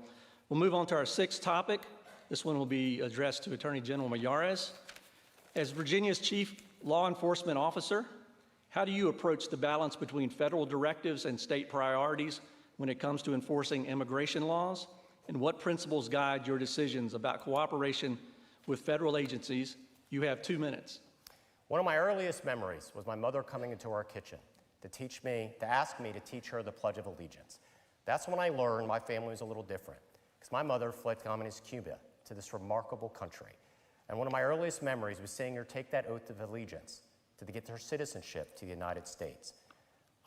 We'll move on to our 6th topic. This one will be addressed to Attorney General Miyares. As Virginia's Chief Law Enforcement Officer, how do you approach the balance between federal directives and state priorities when it comes to enforcing immigration laws? And what principles guide your decisions about cooperation with federal agencies? You have 2 minutes. One of my earliest memories was my mother coming into our kitchen to ask me to teach her the Pledge of Allegiance. That's when I learned my family was a little different, because my mother fled communist Cuba to this remarkable country. And one of my earliest memories was seeing her take that oath of allegiance to get her citizenship to the United States.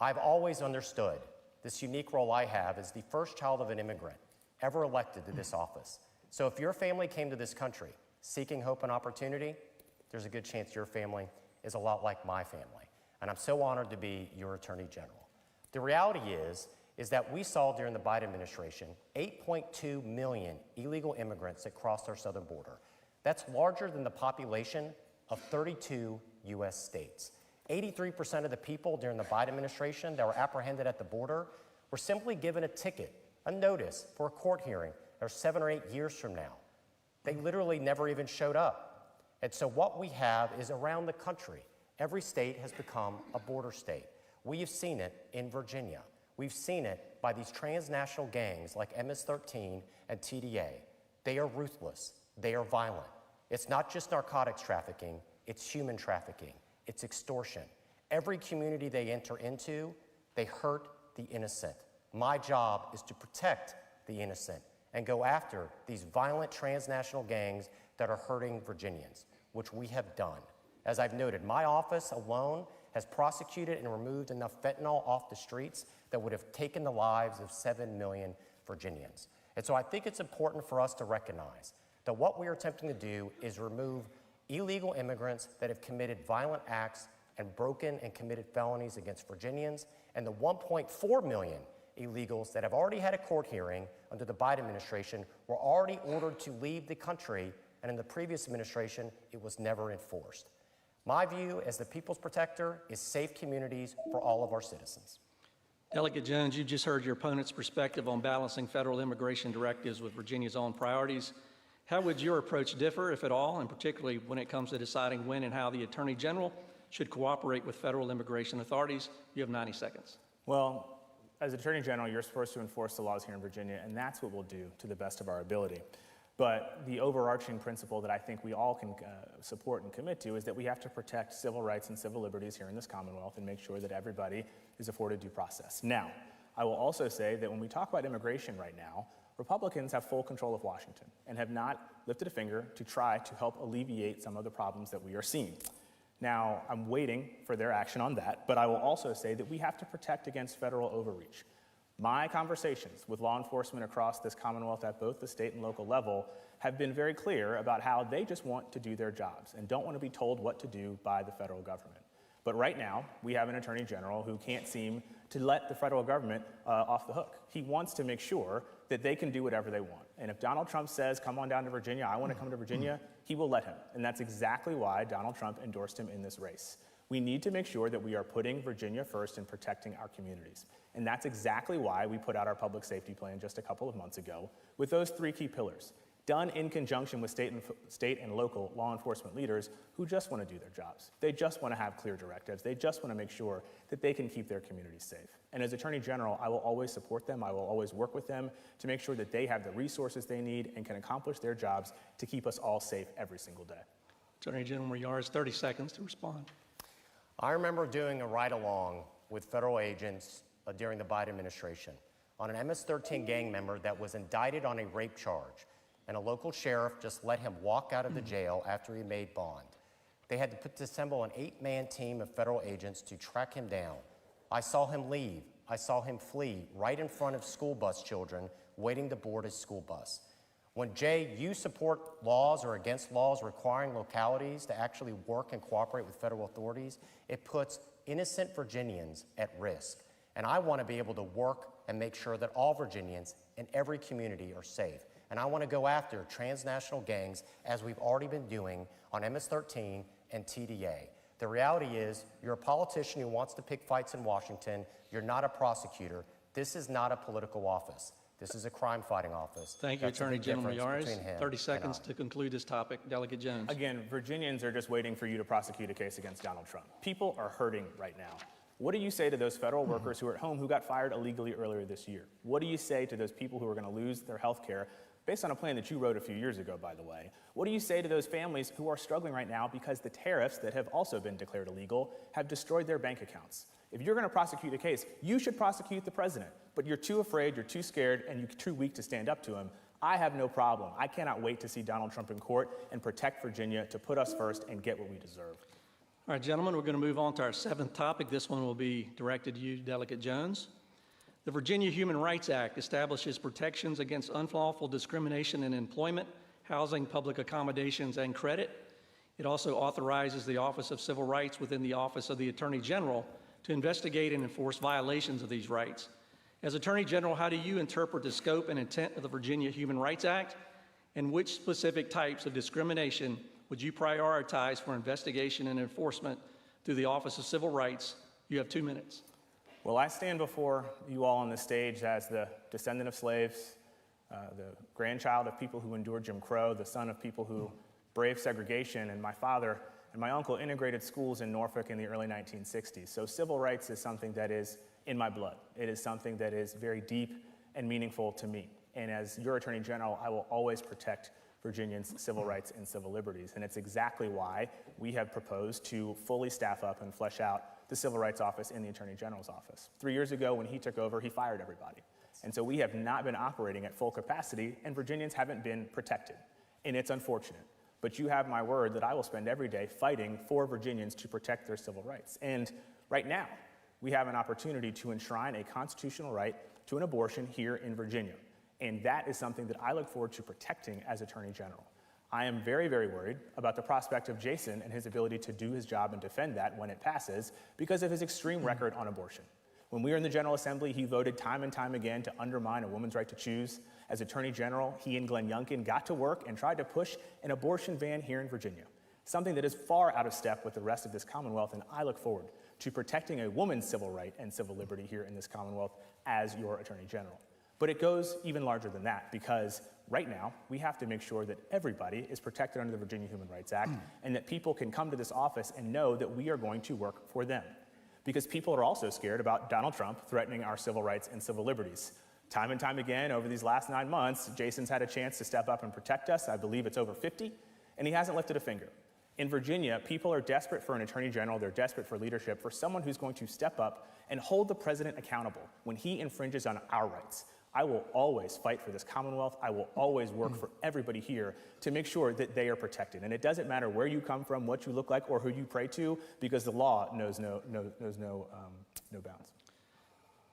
I've always understood this unique role I have as the first child of an immigrant ever elected to this office. So if your family came to this country seeking hope and opportunity, there's a good chance your family is a lot like my family. And I'm so honored to be your Attorney General. The reality is that we saw during the Biden administration 8.2 million illegal immigrants that crossed our southern border. That's larger than the population of 32 U.S. states. 83% of the people during the Biden administration that were apprehended at the border were simply given a ticket, a notice for a court hearing, or 7 or 8 years from now. They literally never even showed up. And so what we have is around the country, every state has become a border state. We have seen it in Virginia. We've seen it by these transnational gangs like MS-13 and TDA. They are ruthless. They are violent. It's not just narcotics trafficking. It's human trafficking. It's extortion. Every community they enter into, they hurt the innocent. My job is to protect the innocent and go after these violent transnational gangs that are hurting Virginians, which we have done. As I've noted, my office alone has prosecuted and removed enough fentanyl off the streets that would have taken the lives of 7 million Virginians. And so I think it's important for us to recognize that what we are attempting to do is remove illegal immigrants that have committed violent acts and broken and committed felonies against Virginians, and the 1.4 million illegals that have already had a court hearing under the Biden administration were already ordered to leave the country, and in the previous administration, it was never enforced. My view as the people's protector is safe communities for all of our citizens. Delegate Jones, you've just heard your opponent's perspective on balancing federal immigration directives with Virginia's own priorities. How would your approach differ, if at all, and particularly when it comes to deciding when and how the Attorney General should cooperate with federal immigration authorities? You have 90 seconds. Well, as Attorney General, you're supposed to enforce the laws here in Virginia, and that's what we'll do to the best of our ability. But the overarching principle that I think we all can support and commit to is that we have to protect civil rights and civil liberties here in this Commonwealth and make sure that everybody is afforded due process. Now, I will also say that when we talk about immigration right now, Republicans have full control of Washington and have not lifted a finger to try to help alleviate some of the problems that we are seeing. Now, I'm waiting for their action on that, but I will also say that we have to protect against federal overreach. My conversations with law enforcement across this Commonwealth at both the state and local level have been very clear about how they just want to do their jobs and don't want to be told what to do by the federal government. But right now, we have an Attorney General who can't seem to let the federal government off the hook. He wants to make sure that they can do whatever they want. And if Donald Trump says, come on down to Virginia, I want to come to Virginia, he will let him. And that's exactly why Donald Trump endorsed him in this race. We need to make sure that we are putting Virginia first and protecting our communities. And that's exactly why we put out our public safety plan just a couple of months ago with those three key pillars, done in conjunction with state and local law enforcement leaders who just want to do their jobs. They just want to have clear directives. They just want to make sure that they can keep their communities safe. And as Attorney General, I will always support them. I will always work with them to make sure that they have the resources they need and can accomplish their jobs to keep us all safe every single day. Attorney General Miyares, 30 seconds to respond. I remember doing a ride-along with federal agents during the Biden administration on an MS-13 gang member that was indicted on a rape charge, and a local sheriff just let him walk out of the jail after he made bond. They had to assemble an 8-man team of federal agents to track him down. I saw him leave. I saw him flee right in front of school bus children waiting to board his school bus. When, Jay, you support laws or against laws requiring localities to actually work and cooperate with federal authorities, it puts innocent Virginians at risk. And I want to be able to work and make sure that all Virginians in every community are safe. And I want to go after transnational gangs, as we've already been doing on MS-13 and TDA. The reality is, you're a politician who wants to pick fights in Washington. You're not a prosecutor. This is not a political office. This is a crime-fighting office. Thank you, Attorney General Miyares. 30 seconds to conclude this topic. Delegate Jones. Again, Virginians are just waiting for you to prosecute a case against Donald Trump. People are hurting right now. What do you say to those federal workers who are at home who got fired illegally earlier this year? What do you say to those people who are going to lose their health care based on a plan that you wrote a few years ago, by the way? What do you say to those families who are struggling right now because the tariffs that have also been declared illegal have destroyed their bank accounts? If you're going to prosecute a case, you should prosecute the president, but you're too afraid, you're too scared, and you're too weak to stand up to him. I have no problem. I cannot wait to see Donald Trump in court and protect Virginia, to put us first and get what we deserve. All right, gentlemen, we're going to move on to our 7th topic. This one will be directed to you, Delegate Jones. The Virginia Human Rights Act establishes protections against unlawful discrimination in employment, housing, public accommodations, and credit. It also authorizes the Office of Civil Rights within the Office of the Attorney General to investigate and enforce violations of these rights. As Attorney General, how do you interpret the scope and intent of the Virginia Human Rights Act, and which specific types of discrimination would you prioritize for investigation and enforcement through the Office of Civil Rights? You have 2 minutes. Well, I stand before you all on the stage as the descendant of slaves, the grandchild of people who endured Jim Crow, the son of people who braved segregation, and my father and my uncle integrated schools in Norfolk in the early 1960s. So civil rights is something that is in my blood. It is something that is very deep and meaningful to me. And as your Attorney General, I will always protect Virginians' civil rights and civil liberties. And it's exactly why we have proposed to fully staff up and flesh out the Civil Rights Office in the Attorney General's office. 3 years ago, when he took over, he fired everybody. And so we have not been operating at full capacity, and Virginians haven't been protected. And it's unfortunate. But you have my word that I will spend every day fighting for Virginians to protect their civil rights. And right now, we have an opportunity to enshrine a constitutional right to an abortion here in Virginia. And that is something that I look forward to protecting as Attorney General. I am very, very worried about the prospect of Jason and his ability to do his job and defend that when it passes because of his extreme record on abortion. When we were in the General Assembly, he voted time and time again to undermine a woman's right to choose. As Attorney General, he and Glenn Youngkin got to work and tried to push an abortion ban here in Virginia, something that is far out of step with the rest of this Commonwealth, and I look forward to protecting a woman's civil right and civil liberty here in this Commonwealth as your Attorney General. But it goes even larger than that, because right now, we have to make sure that everybody is protected under the Virginia Human Rights Act and that people can come to this office and know that we are going to work for them. Because people are also scared about Donald Trump threatening our civil rights and civil liberties. Time and time again, over these last 9 months, Jason's had a chance to step up and protect us. I believe it's over 50, and he hasn't lifted a finger. In Virginia, people are desperate for an Attorney General. They're desperate for leadership, for someone who's going to step up and hold the president accountable when he infringes on our rights. I will always fight for this Commonwealth. I will always work for everybody here to make sure that they are protected. And it doesn't matter where you come from, what you look like, or who you pray to, because the law knows no bounds.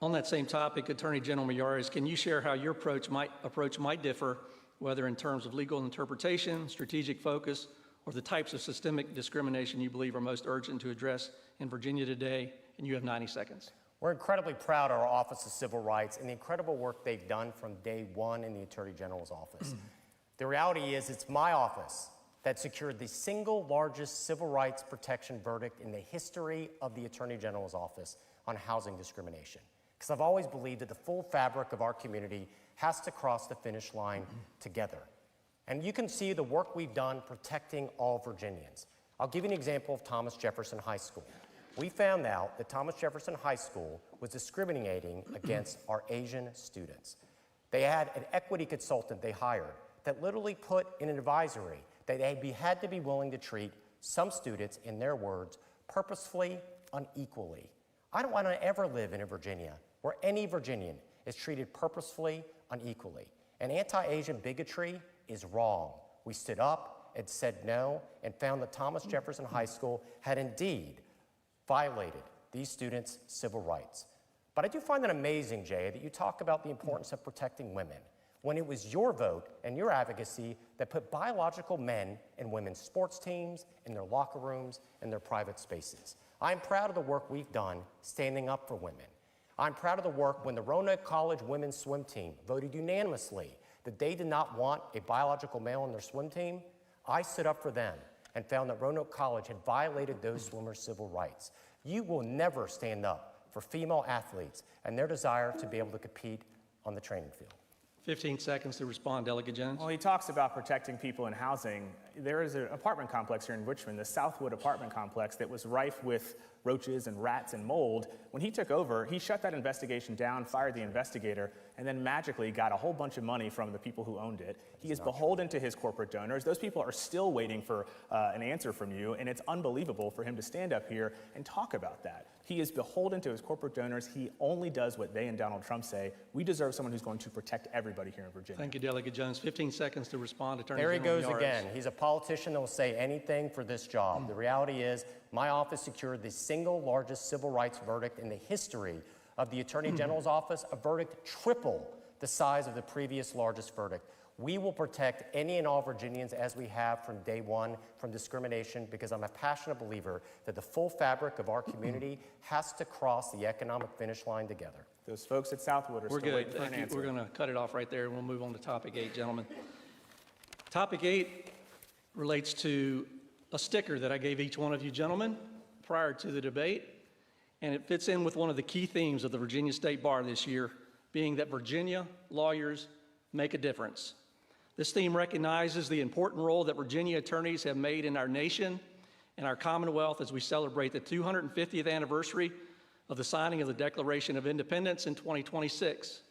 On that same topic, Attorney General Miyares, can you share how your approach might differ, whether in terms of legal interpretation, strategic focus, or the types of systemic discrimination you believe are most urgent to address in Virginia today? And you have 90 seconds. We're incredibly proud of our Office of Civil Rights and the incredible work they've done from day one in the Attorney General's office. The reality is it's my office that secured the single largest civil rights protection verdict in the history of the Attorney General's office on housing discrimination. Because I've always believed that the full fabric of our community has to cross the finish line together. And you can see the work we've done protecting all Virginians. I'll give you an example of Thomas Jefferson High School. We found out that Thomas Jefferson High School was discriminating against our Asian students. They had an equity consultant they hired that literally put in an advisory that they had to be willing to treat some students, in their words, purposefully unequally. I don't want to ever live in a Virginia where any Virginian is treated purposefully unequally. And anti-Asian bigotry is wrong. We stood up and said no and found that Thomas Jefferson High School had indeed violated these students' civil rights. But I do find it amazing, Jay, that you talk about the importance of protecting women when it was your vote and your advocacy that put biological men in women's sports teams, in their locker rooms, in their private spaces. I'm proud of the work we've done standing up for women. I'm proud of the work when the Roanoke College women's swim team voted unanimously that they did not want a biological male on their swim team. I stood up for them and found that Roanoke College had violated those swimmers' civil rights. You will never stand up for female athletes and their desire to be able to compete on the training field. 15 seconds to respond, Delegate Jones. Well, he talks about protecting people in housing. There is an apartment complex here in Richmond, the Southwood apartment complex, that was rife with roaches and rats and mold. When he took over, he shut that investigation down, fired the investigator, and then magically got a whole bunch of money from the people who owned it. He is beholden to his corporate donors. Those people are still waiting for an answer from you, and it's unbelievable for him to stand up here and talk about that. He is beholden to his corporate donors. He only does what they and Donald Trump say. We deserve someone who's going to protect everybody here in Virginia. Thank you, Delegate Jones. 15 seconds to respond, Attorney There he General goes Miyares. again. He's a politician that will say anything for this job. The reality is my office secured the single largest civil rights verdict in the history of the Attorney General's office, a verdict triple the size of the previous largest verdict. We will protect any and all Virginians, as we have from day one, from discrimination, because I'm a passionate believer that the full fabric of our community has to cross the economic finish line together. Those folks at Southwood are still waiting for an answer. We're going to cut it off right there, and we'll move on to topic 8, gentlemen. Topic 8 relates to a sticker that I gave each one of you gentlemen prior to the debate, and it fits in with one of the key themes of the Virginia State Bar this year, being that Virginia lawyers make a difference. This theme recognizes the important role that Virginia attorneys have made in our nation and our Commonwealth as we celebrate the 250th anniversary of the signing of the Declaration of Independence in 2026.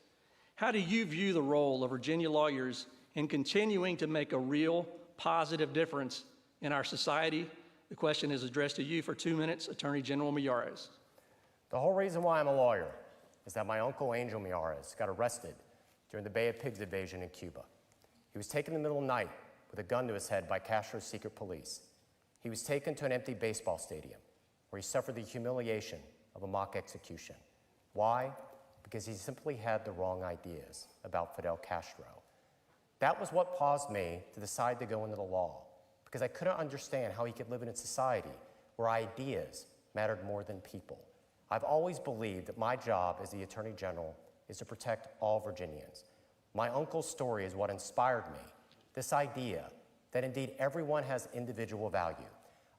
How do you view the role of Virginia lawyers in continuing to make a real positive difference in our society? The question is addressed to you for 2 minutes, Attorney General Miyares. The whole reason why I'm a lawyer is that my uncle Angel Miyares got arrested during the Bay of Pigs invasion in Cuba. He was taken in the middle of the night with a gun to his head by Castro's secret police. He was taken to an empty baseball stadium where he suffered the humiliation of a mock execution. Why? because he simply had the wrong ideas about Fidel Castro. That was what caused me to decide to go into the law, because I couldn't understand how he could live in a society where ideas mattered more than people. I've always believed that my job as the Attorney General is to protect all Virginians. My uncle's story is what inspired me, this idea that indeed everyone has individual value.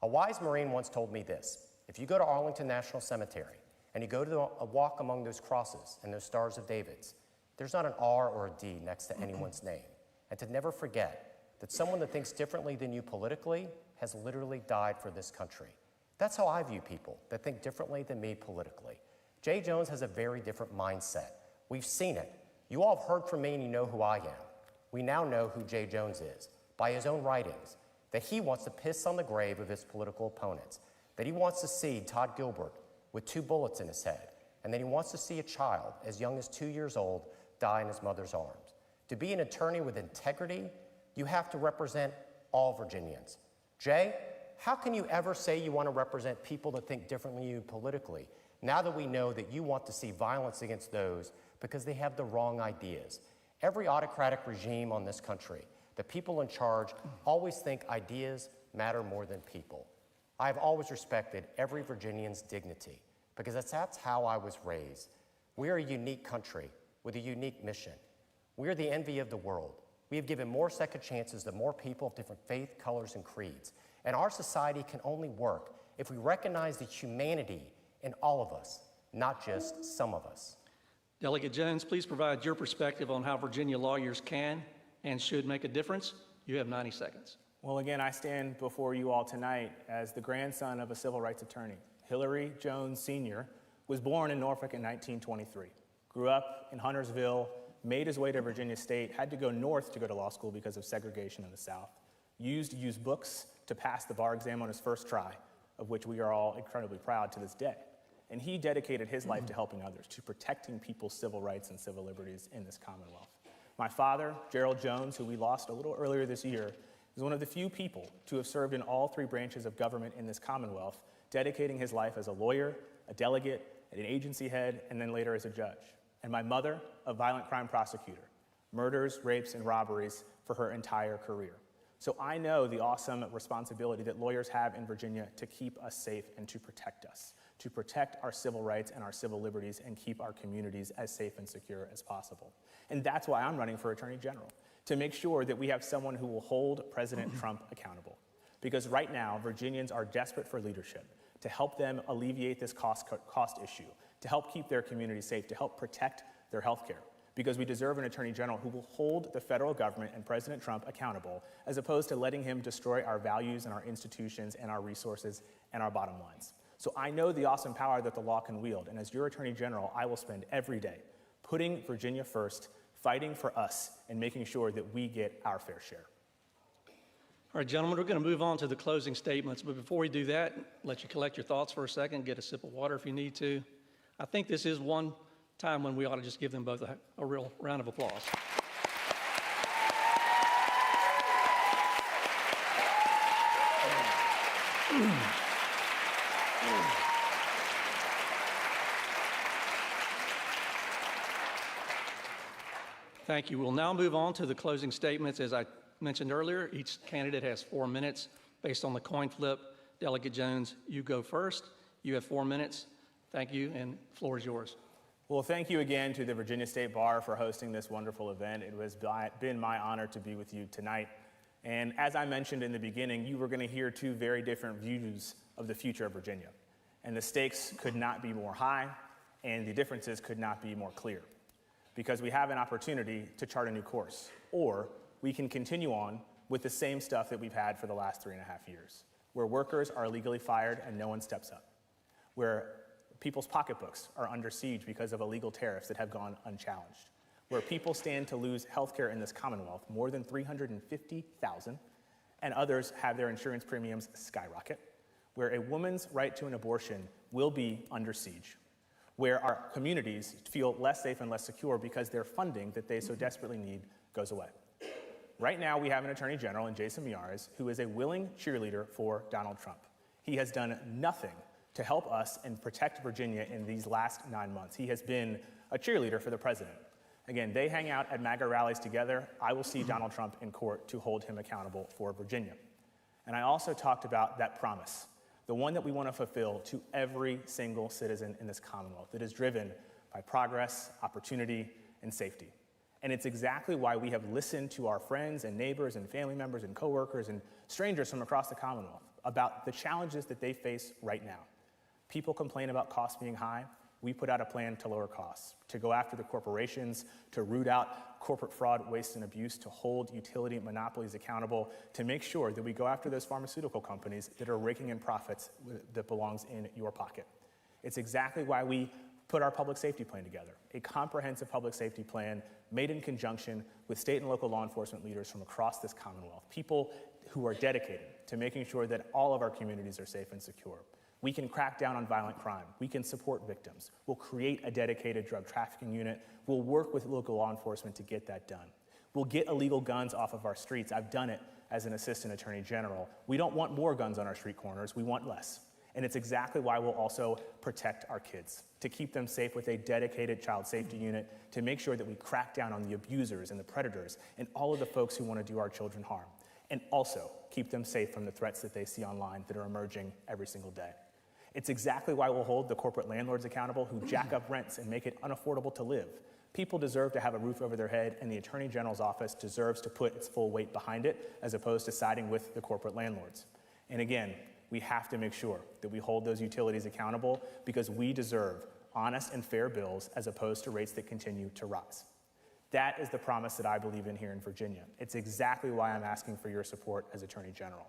A wise Marine once told me this: if you go to Arlington National Cemetery and you go to a walk among those crosses and those stars of David's, there's not an R or a D next to anyone's name. And to never forget that someone that thinks differently than you politically has literally died for this country. That's how I view people that think differently than me politically. Jay Jones has a very different mindset. We've seen it. You all have heard from me and you know who I am. We now know who Jay Jones is by his own writings, that he wants to piss on the grave of his political opponents, that he wants to see Todd Gilbert with 2 bullets in his head, and that he wants to see a child as young as 2 years old die in his mother's arms. To be an attorney with integrity, you have to represent all Virginians. Jay, how can you ever say you want to represent people that think differently than you politically, now that we know that you want to see violence against those because they have the wrong ideas? Every autocratic regime on this country, the people in charge always think ideas matter more than people. I've always respected every Virginian's dignity because that's how I was raised. We're a unique country with a unique mission. We're the envy of the world. We have given more second chances to more people of different faith, colors, and creeds. And our society can only work if we recognize the humanity in all of us, not just some of us. Delegate Jones, please provide your perspective on how Virginia lawyers can and should make a difference. You have 90 seconds. Well, again, I stand before you all tonight as the grandson of a civil rights attorney. Hillary Jones Sr. was born in Norfolk in 1923, grew up in Huntersville, made his way to Virginia State, had to go north to go to law school because of segregation in the South, used books to pass the bar exam on his first try, of which we are all incredibly proud to this day. And he dedicated his life to helping others, to protecting people's civil rights and civil liberties in this Commonwealth. My father, Gerald Jones, who we lost a little earlier this year, is one of the few people to have served in all 3 branches of government in this Commonwealth, dedicating his life as a lawyer, a delegate, an agency head, and then later as a judge. And my mother, a violent crime prosecutor, murders, rapes, and robberies for her entire career. So I know the awesome responsibility that lawyers have in Virginia to keep us safe and to protect our civil rights and our civil liberties and keep our communities as safe and secure as possible. And that's why I'm running for Attorney General, to make sure that we have someone who will hold President Trump accountable. Because right now, Virginians are desperate for leadership to help them alleviate this cost issue, to help keep their communities safe, to help protect their health care. Because we deserve an Attorney General who will hold the federal government and President Trump accountable, as opposed to letting him destroy our values and our institutions and our resources and our bottom lines. So I know the awesome power that the law can wield, and as your Attorney General, I will spend every day putting Virginia first, fighting for us, and making sure that we get our fair share. All right, gentlemen, we're going to move on to the closing statements, but before we do that, let you collect your thoughts for a second, get a sip of water if you need to. I think this is one time when we ought to just give them both a real round of applause. Thank you. We'll now move on to the closing statements. As I mentioned earlier, each candidate has 4 minutes based on the coin flip. Delegate Jones, you go first. You have 4 minutes. Thank you, and the floor is yours. Well, thank you again to the Virginia State Bar for hosting this wonderful event. It has been my honor to be with you tonight. And as I mentioned in the beginning, you were going to hear 2 very different views of the future of Virginia. And the stakes could not be more high, and the differences could not be more clear. Because we have an opportunity to chart a new course, or we can continue on with the same stuff that we've had for the last 3.5 years, where workers are illegally fired and no one steps up, where people's pocketbooks are under siege because of illegal tariffs that have gone unchallenged, where people stand to lose health care in this Commonwealth, more than 350,000, and others have their insurance premiums skyrocket, where a woman's right to an abortion will be under siege, where our communities feel less safe and less secure because their funding that they so desperately need goes away. Right now, we have an Attorney General in Jason Miyares who is a willing cheerleader for Donald Trump. He has done nothing to help us and protect Virginia in these last 9 months. He has been a cheerleader for the president. Again, they hang out at MAGA rallies together. I will see Donald Trump in court to hold him accountable for Virginia. And I also talked about that promise, the one that we want to fulfill to every single citizen in this Commonwealth that is driven by progress, opportunity, and safety. And it's exactly why we have listened to our friends and neighbors and family members and coworkers and strangers from across the Commonwealth about the challenges that they face right now. People complain about costs being high. We put out a plan to lower costs, to go after the corporations, to root out corporate fraud, waste, and abuse, to hold utility monopolies accountable, to make sure that we go after those pharmaceutical companies that are raking in profits that belongs in your pocket. It's exactly why we put our public safety plan together, a comprehensive public safety plan made in conjunction with state and local law enforcement leaders from across this Commonwealth, people who are dedicated to making sure that all of our communities are safe and secure. We can crack down on violent crime. We can support victims. We'll create a dedicated drug trafficking unit. We'll work with local law enforcement to get that done. We'll get illegal guns off of our streets. I've done it as an assistant attorney general. We don't want more guns on our street corners. We want less. And it's exactly why we'll also protect our kids, to keep them safe with a dedicated child safety unit, to make sure that we crack down on the abusers and the predators and all of the folks who want to do our children harm, and also keep them safe from the threats that they see online that are emerging every single day. It's exactly why we'll hold the corporate landlords accountable who jack up rents and make it unaffordable to live. People deserve to have a roof over their head, and the Attorney General's office deserves to put its full weight behind it, as opposed to siding with the corporate landlords. And again, we have to make sure that we hold those utilities accountable, because we deserve honest and fair bills as opposed to rates that continue to rise. That is the promise that I believe in here in Virginia. It's exactly why I'm asking for your support as Attorney General.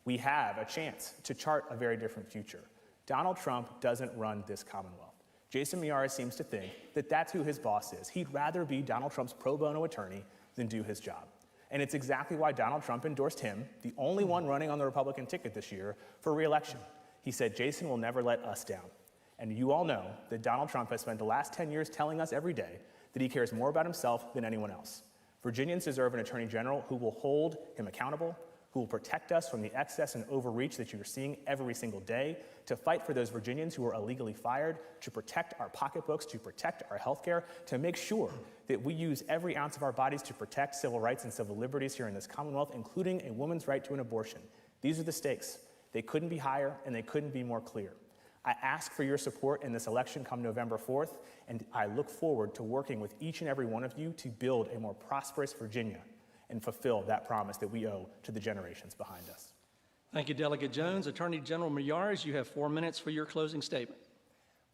We have a chance to chart a very different future. Donald Trump doesn't run this Commonwealth. Jason Miyares seems to think that that's who his boss is. He'd rather be Donald Trump's pro bono attorney than do his job. And it's exactly why Donald Trump endorsed him, the only one running on the Republican ticket this year, for re-election. He said, Jason will never let us down. And you all know that Donald Trump has spent the last 10 years telling us every day that he cares more about himself than anyone else. Virginians deserve an attorney general who will hold him accountable, who will protect us from the excess and overreach that you're seeing every single day, to fight for those Virginians who are illegally fired, to protect our pocketbooks, to protect our health care, to make sure that we use every ounce of our bodies to protect civil rights and civil liberties here in this Commonwealth, including a woman's right to an abortion. These are the stakes. They couldn't be higher, and they couldn't be more clear. I ask for your support in this election come November 4th, and I look forward to working with each and every one of you to build a more prosperous Virginia and fulfill that promise that we owe to the generations behind us. Thank you, Delegate Jones. Attorney General Miyares, you have 4 minutes for your closing statement.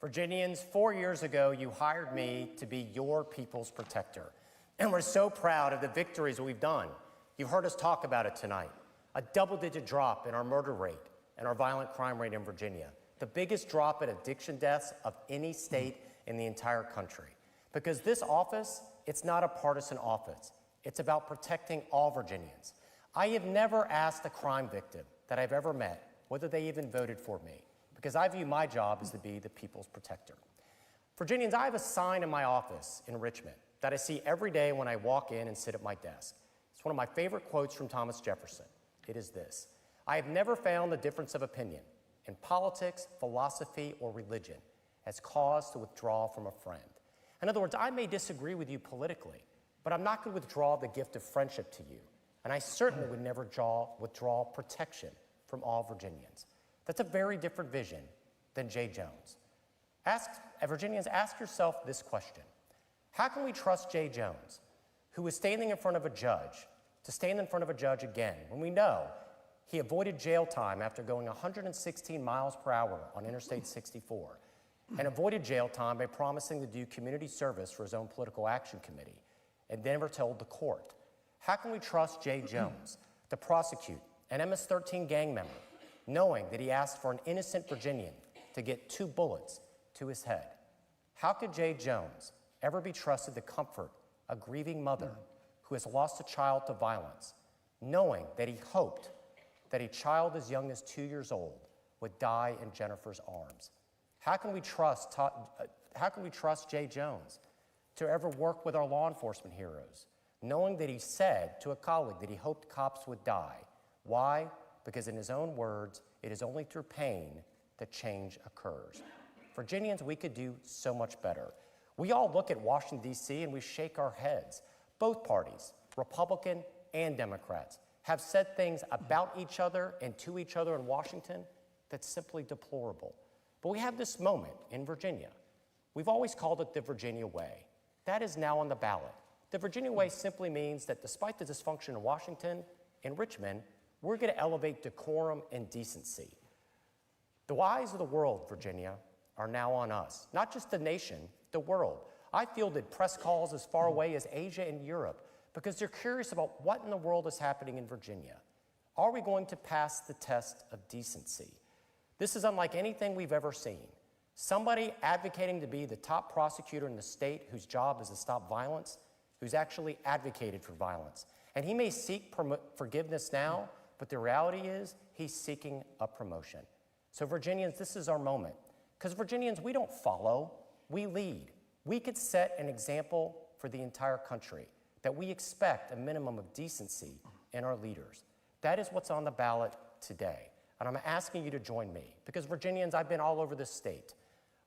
Virginians, 4 years ago, you hired me to be your people's protector. And we're so proud of the victories that we've done. You've heard us talk about it tonight. A double-digit drop in our murder rate and our violent crime rate in Virginia. The biggest drop in addiction deaths of any state in the entire country. Because this office, it's not a partisan office. It's about protecting all Virginians. I have never asked a crime victim that I've ever met whether they even voted for me, because I view my job as to be the people's protector. Virginians, I have a sign in my office in Richmond that I see every day when I walk in and sit at my desk. It's one of my favorite quotes from Thomas Jefferson. It is this: I have never found the difference of opinion in politics, philosophy, or religion as cause to withdraw from a friend. In other words, I may disagree with you politically, but I'm not going to withdraw the gift of friendship to you. And I certainly would never withdraw protection from all Virginians. That's a very different vision than Jay Jones. Virginians, ask yourself this question. How can we trust Jay Jones, who was standing in front of a judge, to stand in front of a judge again when we know he avoided jail time after going 116 miles per hour on Interstate 64, and avoided jail time by promising to do community service for his own political action committee, and never told the court? How can we trust Jay Jones to prosecute an MS-13 gang member, knowing that he asked for an innocent Virginian to get 2 bullets to his head? How could Jay Jones ever be trusted to comfort a grieving mother who has lost a child to violence, knowing that he hoped that a child as young as 2 years old would die in Jennifer's arms? How can we trust Jay Jones to ever work with our law enforcement heroes, knowing that he said to a colleague that he hoped cops would die? Why? Because in his own words, it is only through pain that change occurs. Virginians, we could do so much better. We all look at Washington, D.C., and we shake our heads. Both parties, Republican and Democrats, have said things about each other and to each other in Washington that's simply deplorable. But we have this moment in Virginia. We've always called it the Virginia way. That is now on the ballot. The Virginia way simply means that despite the dysfunction in Washington and Richmond, we're going to elevate decorum and decency. The eyes of the world, Virginia, are now on us. Not just the nation, the world. I fielded press calls as far away as Asia and Europe because they're curious about what in the world is happening in Virginia. Are we going to pass the test of decency? This is unlike anything we've ever seen. Somebody advocating to be the top prosecutor in the state whose job is to stop violence, who's actually advocated for violence. And he may seek forgiveness now, but the reality is he's seeking a promotion. So Virginians, this is our moment. Because Virginians, we don't follow, we lead. We could set an example for the entire country, that we expect a minimum of decency in our leaders. That is what's on the ballot today. And I'm asking you to join me, because Virginians, I've been all over this state,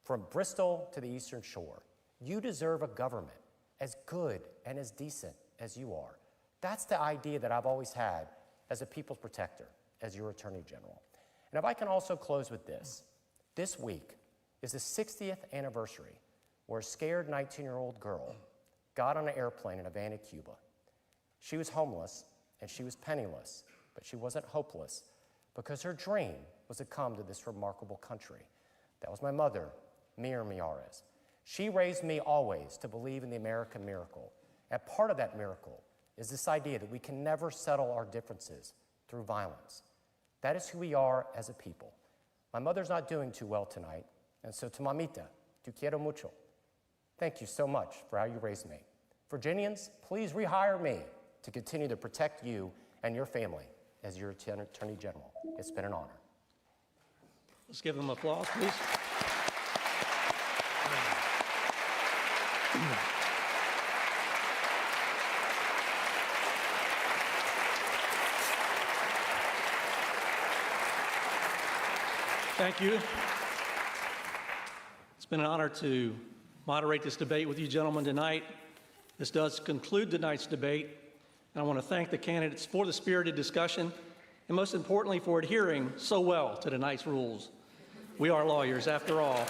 from Bristol to the Eastern Shore. You deserve a government as good and as decent as you are. That's the idea that I've always had as a people's protector, as your Attorney General. And if I can also close with this. This week is the 60th anniversary where a scared 19-year-old girl got on an airplane in Havana, Cuba. She was homeless and she was penniless, but she wasn't hopeless because her dream was to come to this remarkable country. That was my mother, Miyares. She raised me always to believe in the American miracle. And part of that miracle is this idea that we can never settle our differences through violence. That is who we are as a people. My mother's not doing too well tonight, and so to mamita, te quiero mucho. Thank you so much for how you raised me. Virginians, please rehire me to continue to protect you and your family as your Attorney General. It's been an honor. Let's give them applause, please. Thank you. It's been an honor to moderate this debate with you gentlemen tonight. This does conclude tonight's debate, and I want to thank the candidates for the spirited discussion and most importantly for adhering so well to tonight's rules. We are lawyers after all.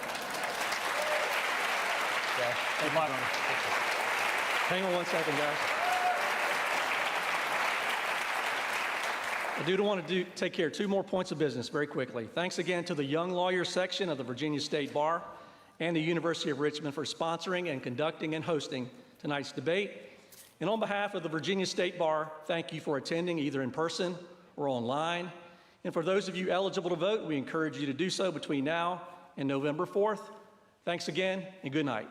Hang on one second, guys. I do want to take care of two more points of business very quickly. Thanks again to the Young Lawyers section of the Virginia State Bar and the University of Richmond for sponsoring and conducting and hosting tonight's debate. And on behalf of the Virginia State Bar, thank you for attending either in person or online. And for those of you eligible to vote, we encourage you to do so between now and November 4th. Thanks again and good night.